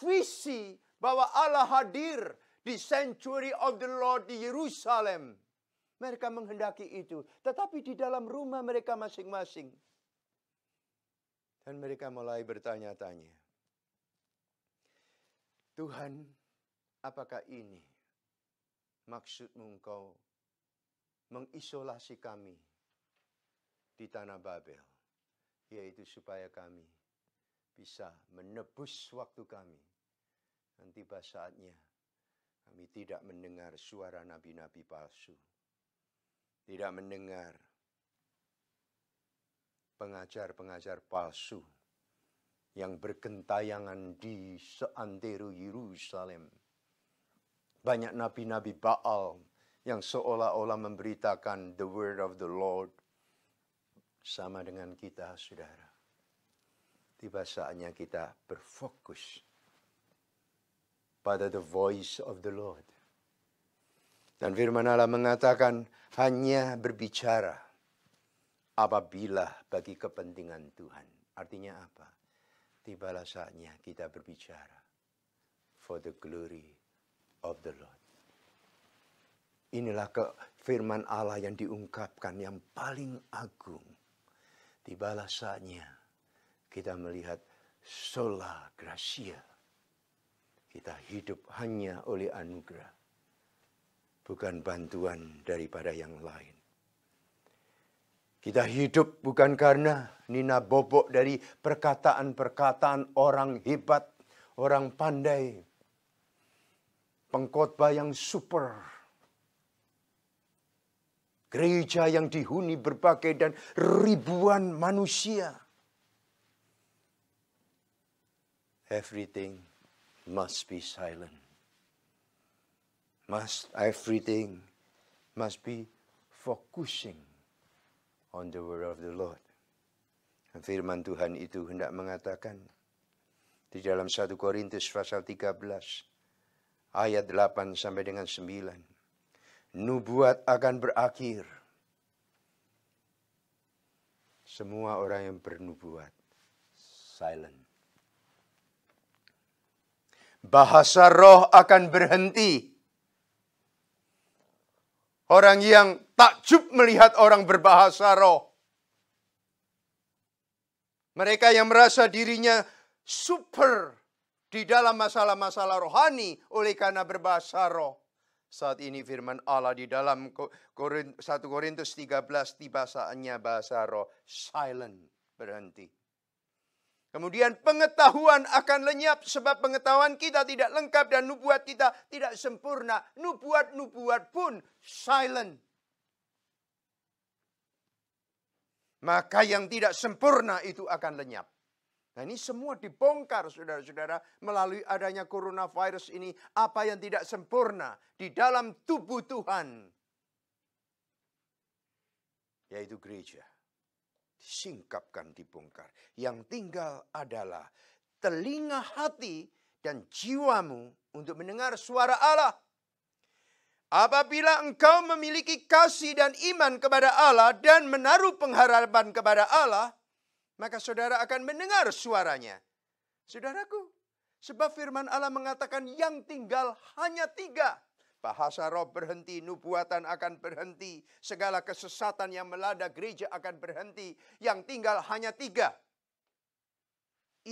visi bahwa Allah hadir di sanctuary of the Lord di Yerusalem. Mereka menghendaki itu. Tetapi di dalam rumah mereka masing-masing. Dan mereka mulai bertanya-tanya. Tuhan, apakah ini maksudmu Engkau mengisolasi kami di tanah Babel, yaitu supaya kami bisa menebus waktu kami. Dan tiba saatnya kami tidak mendengar suara nabi-nabi palsu, tidak mendengar pengajar-pengajar palsu yang bergentayangan di seantero Yerusalem. Banyak nabi-nabi Baal yang seolah-olah memberitakan the word of the Lord. Sama dengan kita, saudara. Tiba saatnya kita berfokus pada the voice of the Lord. Dan firman Allah mengatakan hanya berbicara apabila bagi kepentingan Tuhan. Artinya apa? Tibalah saatnya kita berbicara for the glory of the Lord. Inilah firman Allah yang diungkapkan yang paling agung. Tibalah saatnya kita melihat sola gratia. Kita hidup hanya oleh anugerah, bukan bantuan daripada yang lain. Kita hidup bukan karena nina bobok dari perkataan-perkataan orang hebat, orang pandai, pengkhotbah yang super, gereja yang dihuni berbagai dan ribuan manusia. Everything must be silent. Everything must be focusing on the word of the Lord. Firman Tuhan itu hendak mengatakan di dalam 1 Korintus pasal 13 ayat 8 sampai dengan 9. Nubuat akan berakhir. Semua orang yang bernubuat silent. Bahasa roh akan berhenti. Orang yang takjub melihat orang berbahasa roh. Mereka yang merasa dirinya super di dalam masalah-masalah rohani oleh karena berbahasa roh. Saat ini firman Allah di dalam 1 Korintus 13 tiba saatnya bahasa roh silent, berhenti. Kemudian pengetahuan akan lenyap sebab pengetahuan kita tidak lengkap dan nubuat kita tidak sempurna. Nubuat-nubuat pun silent. Maka yang tidak sempurna itu akan lenyap. Nah ini semua dibongkar saudara-saudara melalui adanya coronavirus ini. Apa yang tidak sempurna di dalam tubuh Tuhan. Yaitu gereja. Disingkapkan, dibongkar. Yang tinggal adalah telinga hati dan jiwamu untuk mendengar suara Allah. Apabila engkau memiliki kasih dan iman kepada Allah dan menaruh pengharapan kepada Allah, maka saudara akan mendengar suaranya. Saudaraku, sebab firman Allah mengatakan yang tinggal hanya 3. Bahasa roh berhenti, nubuatan akan berhenti. Segala kesesatan yang melanda gereja akan berhenti. Yang tinggal hanya 3.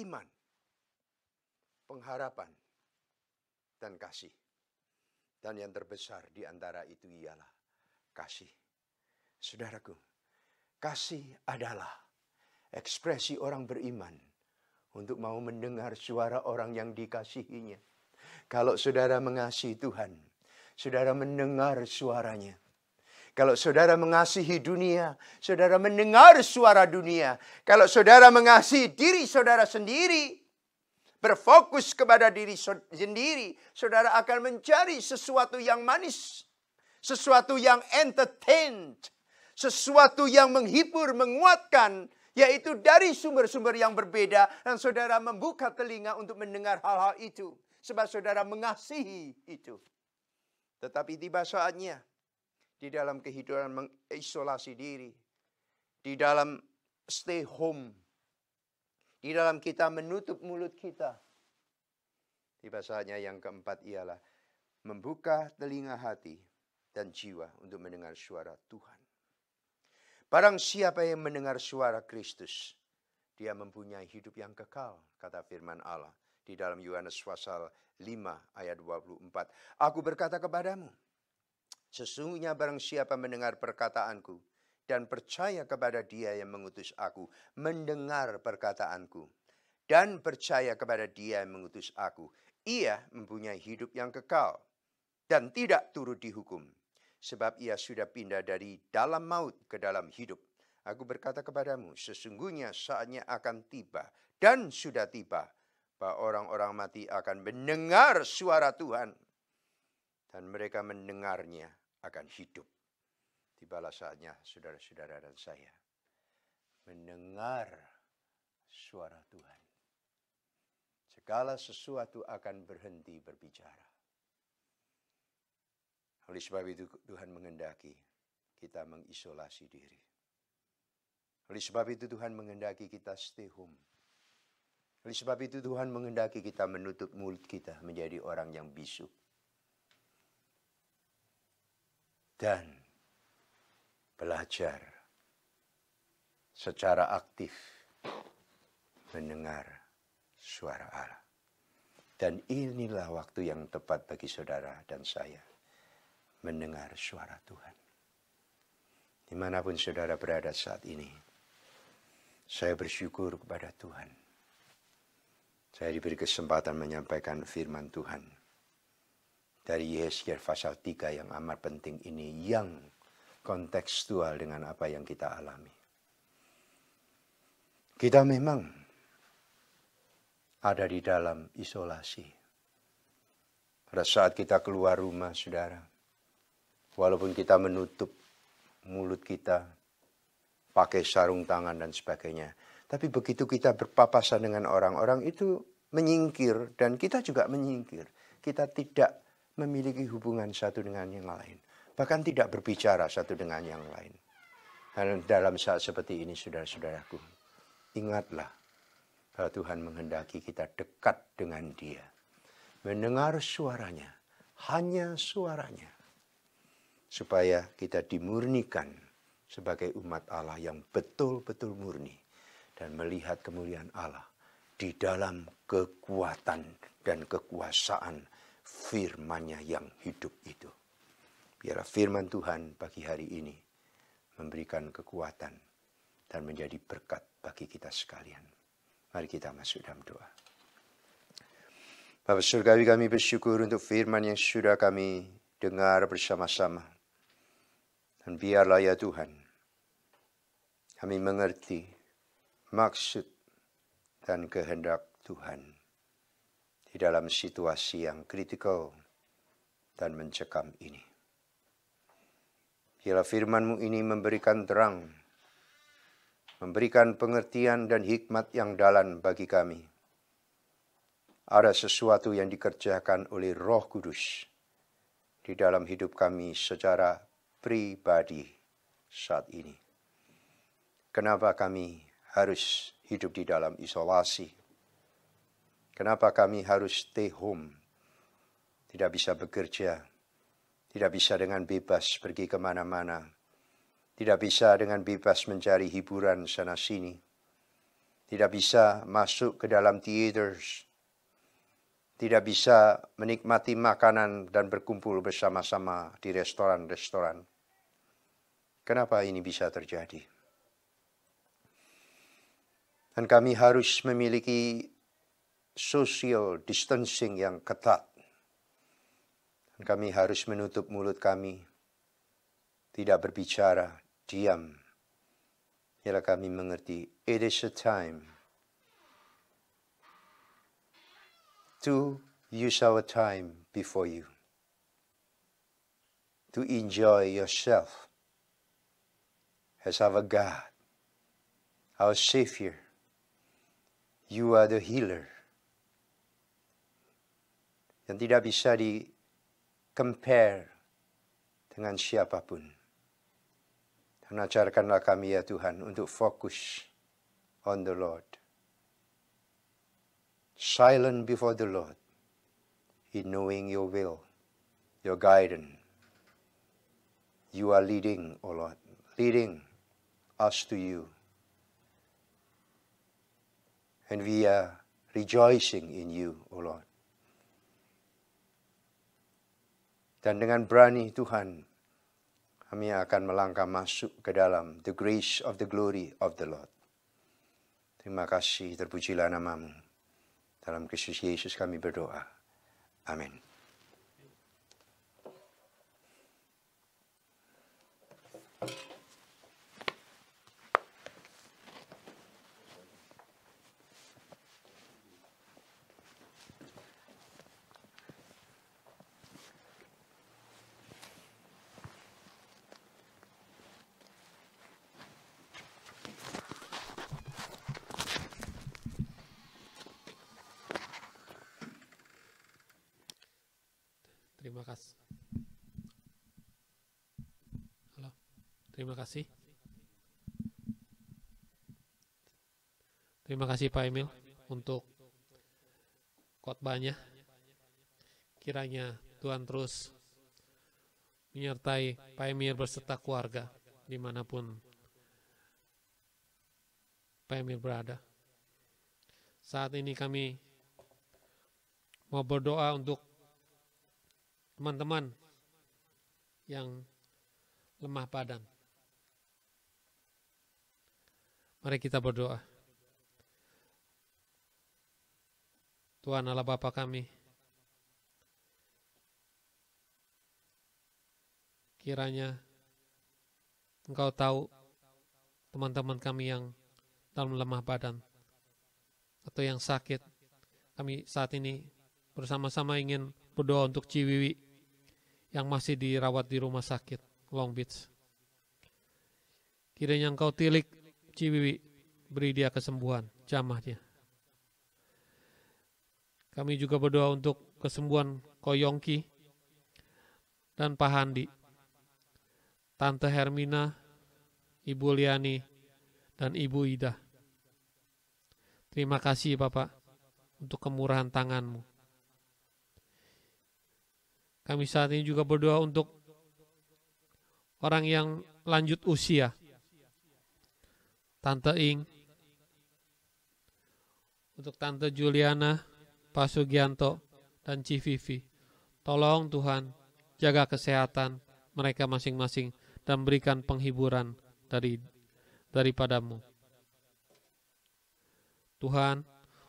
Iman, pengharapan, dan kasih. Dan yang terbesar di antara itu ialah kasih. Saudaraku, kasih adalah ekspresi orang beriman untuk mau mendengar suara orang yang dikasihinya. Kalau saudara mengasihi Tuhan, saudara mendengar suaranya. Kalau saudara mengasihi dunia, saudara mendengar suara dunia. Kalau saudara mengasihi diri saudara sendiri, berfokus kepada diri sendiri, saudara akan mencari sesuatu yang manis, sesuatu yang entertain, sesuatu yang menghibur, menguatkan, yaitu dari sumber-sumber yang berbeda. Dan saudara membuka telinga untuk mendengar hal-hal itu, sebab saudara mengasihi itu. Tetapi tiba saatnya di dalam kehidupan mengisolasi diri, di dalam stay home, di dalam kita menutup mulut kita. Tiba saatnya yang keempat ialah membuka telinga hati dan jiwa untuk mendengar suara Tuhan. Barang siapa yang mendengar suara Kristus, dia mempunyai hidup yang kekal, kata firman Allah. di dalam Yohanes pasal 5 ayat 24. Aku berkata kepadamu, sesungguhnya barang siapa mendengar perkataanku dan percaya kepada Dia yang mengutus aku, mendengar perkataanku dan percaya kepada Dia yang mengutus aku, ia mempunyai hidup yang kekal dan tidak turut dihukum, sebab ia sudah pindah dari dalam maut ke dalam hidup. Aku berkata kepadamu, sesungguhnya saatnya akan tiba dan sudah tiba, bahwa orang-orang mati akan mendengar suara Tuhan, dan mereka mendengarnya akan hidup. Tibalah saatnya, saudara-saudara dan saya, mendengar suara Tuhan. Segala sesuatu akan berhenti berbicara. Oleh sebab itu Tuhan menghendaki kita mengisolasi diri. Oleh sebab itu Tuhan menghendaki kita stay home. Oleh sebab itu Tuhan menghendaki kita menutup mulut kita menjadi orang yang bisu. Dan belajar secara aktif mendengar suara Allah. Dan inilah waktu yang tepat bagi saudara dan saya mendengar suara Tuhan. Dimanapun saudara berada saat ini, saya bersyukur kepada Tuhan. Saya diberi kesempatan menyampaikan firman Tuhan dari Yesaya pasal 3 yang amat penting ini, yang kontekstual dengan apa yang kita alami. Kita memang ada di dalam isolasi. Pada saat kita keluar rumah, saudara, walaupun kita menutup mulut kita, pakai sarung tangan dan sebagainya, tapi begitu kita berpapasan dengan orang-orang itu menyingkir dan kita juga menyingkir. Kita tidak memiliki hubungan satu dengan yang lain. Bahkan tidak berbicara satu dengan yang lain. Dan dalam saat seperti ini, saudara-saudaraku, ingatlah bahwa Tuhan menghendaki kita dekat dengan Dia. Mendengar suaranya, hanya suaranya. Supaya kita dimurnikan sebagai umat Allah yang betul-betul murni. Dan melihat kemuliaan Allah di dalam kekuatan dan kekuasaan firman-Nya yang hidup itu. Biarlah firman Tuhan pagi hari ini memberikan kekuatan dan menjadi berkat bagi kita sekalian. Mari kita masuk dalam doa. Bapa Surgawi, kami bersyukur untuk firman yang sudah kami dengar bersama-sama. Dan biarlah ya Tuhan, kami mengerti maksud dan kehendak Tuhan di dalam situasi yang kritikal dan mencekam ini. Biarlah firman-Mu ini memberikan terang, memberikan pengertian dan hikmat yang dalam bagi kami. Ada sesuatu yang dikerjakan oleh Roh Kudus di dalam hidup kami secara pribadi saat ini. Kenapa kami harus hidup di dalam isolasi? Kenapa kami harus stay home? Tidak bisa bekerja, tidak bisa dengan bebas pergi kemana-mana, tidak bisa dengan bebas mencari hiburan sana-sini, tidak bisa masuk ke dalam theaters, tidak bisa menikmati makanan dan berkumpul bersama-sama di restoran-restoran. Kenapa ini bisa terjadi? Dan kami harus memiliki social distancing yang ketat. Dan kami harus menutup mulut kami, tidak berbicara, diam. Biarlah kami mengerti, it is a time to use our time before you. To enjoy yourself as our God, our Savior. You are the healer. Yang tidak bisa di-compare dengan siapapun. Dan ajarkanlah kami ya Tuhan untuk fokus on the Lord. Silent before the Lord. In knowing your will, your guidance. You are leading, O Lord. Leading us to you. And we are rejoicing in you, O Lord. Dan dengan berani Tuhan, kami akan melangkah masuk ke dalam the grace of the glory of the Lord. Terima kasih, terpujilah nama-Mu. Dalam Kristus Yesus kami berdoa. Amin. Terima kasih. Halo. Terima kasih. Terima kasih Pak Emil untuk khotbahnya. Kiranya Tuhan terus menyertai Pak Emil beserta keluarga dimanapun Pak Emil berada. Saat ini kami mau berdoa untuk teman-teman yang lemah badan. Mari kita berdoa. Tuhan Allah Bapa kami, kiranya Engkau tahu teman-teman kami yang dalam lemah badan atau yang sakit. Kami saat ini bersama-sama ingin berdoa untuk Ciwiwi yang masih dirawat di rumah sakit Long Beach. Kiranya Engkau tilik Ciwiwi, beri dia kesembuhan, jamah dia. Kami juga berdoa untuk kesembuhan Koyongki dan Pak Handi, Tante Hermina, Ibu Liani, dan Ibu Ida. Terima kasih Bapak untuk kemurahan tangan-Mu. Kami saat ini juga berdoa untuk orang yang lanjut usia. Tante Ing, untuk Tante Juliana, Pak Sugianto, dan Ci Vivi. Tolong Tuhan, jaga kesehatan mereka masing-masing dan berikan penghiburan daripada-Mu. Tuhan,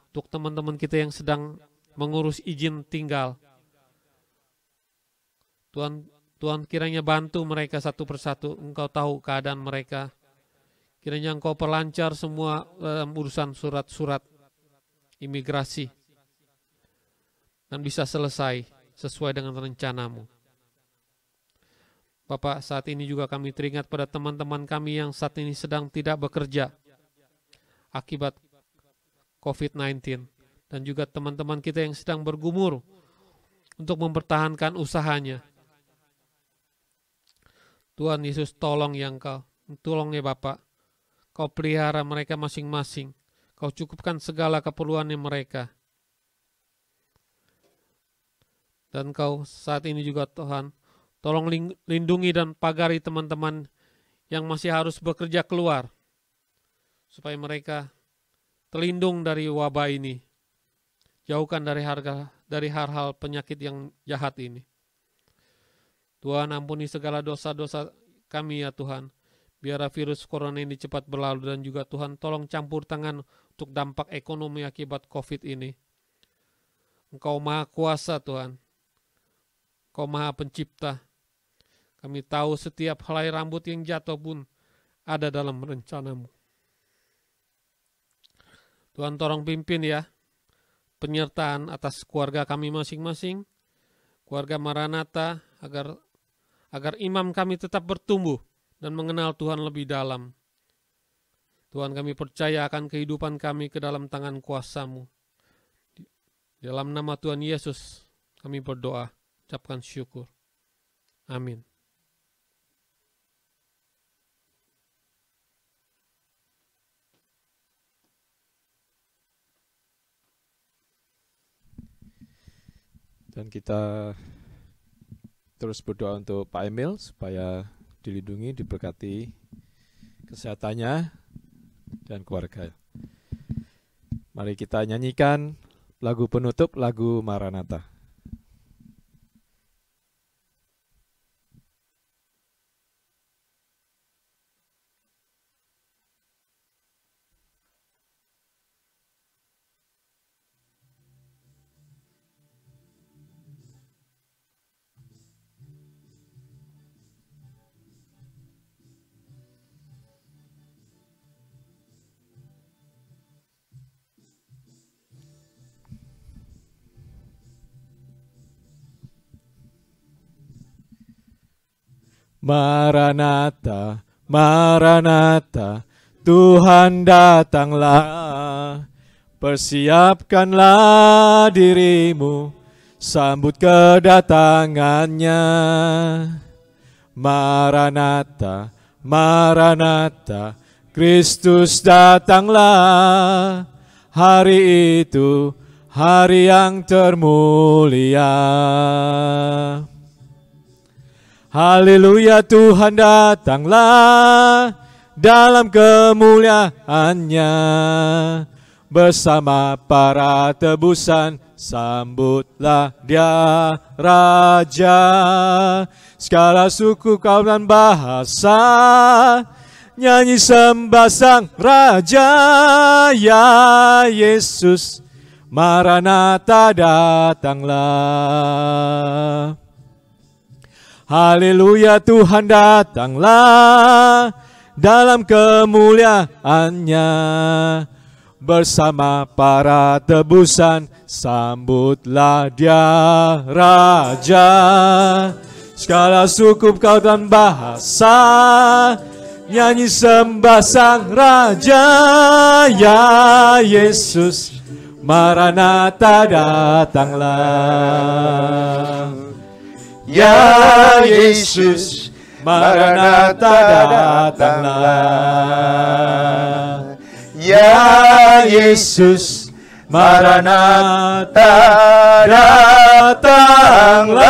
untuk teman-teman kita yang sedang mengurus izin tinggal, Tuhan kiranya bantu mereka satu persatu. Engkau tahu keadaan mereka. Kiranya Engkau perlancar semua dalam urusan surat-surat imigrasi dan bisa selesai sesuai dengan rencana-Mu. Bapak, saat ini juga kami teringat pada teman-teman kami yang saat ini sedang tidak bekerja akibat COVID-19 dan juga teman-teman kita yang sedang bergumul untuk mempertahankan usahanya. Tuhan Yesus, tolong ya Bapak. Kau pelihara mereka masing-masing. Kau cukupkan segala keperluannya mereka. Dan Kau saat ini juga Tuhan, tolong lindungi dan pagari teman-teman yang masih harus bekerja keluar, supaya mereka terlindung dari wabah ini. Jauhkan dari hal-hal penyakit yang jahat ini. Tuhan, ampuni segala dosa-dosa kami ya Tuhan. Biar virus corona ini cepat berlalu dan juga Tuhan tolong campur tangan untuk dampak ekonomi akibat COVID ini. Engkau Maha Kuasa Tuhan. Engkau Maha Pencipta. Kami tahu setiap helai rambut yang jatuh pun ada dalam rencana-Mu. Tuhan tolong pimpin ya penyertaan atas keluarga kami masing-masing, keluarga Maranatha, agar imam kami tetap bertumbuh dan mengenal Tuhan lebih dalam. Tuhan, kami percaya akan kehidupan kami ke dalam tangan kuasa-Mu. Dalam nama Tuhan Yesus kami berdoa, ucapkan syukur. Amin. Dan kita terus berdoa untuk Pak Emil supaya dilindungi, diberkati kesehatannya dan keluarga. Mari kita nyanyikan lagu penutup, lagu Maranatha. Maranatha, Maranatha, Tuhan datanglah. Persiapkanlah dirimu, sambut kedatangannya. Maranatha, Maranatha, Kristus datanglah. Hari itu, hari yang termulia. Haleluya, Tuhan datanglah dalam kemuliaannya. Bersama para tebusan, sambutlah dia Raja. Segala suku, kaum dan bahasa, nyanyi sembah Sang Raja. Ya Yesus, Maranatha datanglah. Haleluya, Tuhan datanglah dalam kemuliaannya. Bersama para tebusan, sambutlah dia Raja. Segala suku, kaum dan bahasa, nyanyi sembah Sang Raja. Ya Yesus, Maranatha datanglah. Ya Yesus, Maranatha datanglah. Ya Yesus, Maranatha datanglah.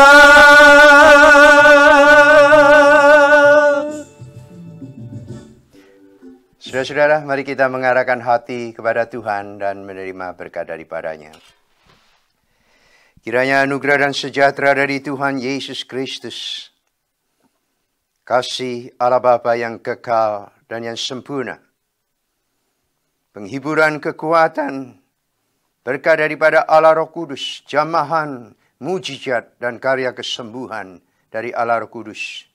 Saudara-saudara, mari kita mengarahkan hati kepada Tuhan dan menerima berkat daripadanya. Kiranya anugerah dan sejahtera dari Tuhan Yesus Kristus, kasih Allah Bapa yang kekal dan yang sempurna, penghiburan kekuatan, berkat daripada Allah Roh Kudus, jamahan, mujizat dan karya kesembuhan dari Allah Roh Kudus,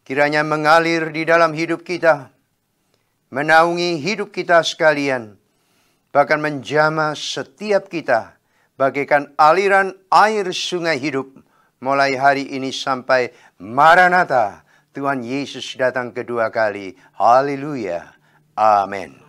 kiranya mengalir di dalam hidup kita, menaungi hidup kita sekalian, bahkan menjamah setiap kita, bagaikan aliran air sungai hidup, mulai hari ini sampai Maranatha, Tuhan Yesus datang kedua kali. Haleluya. Amin.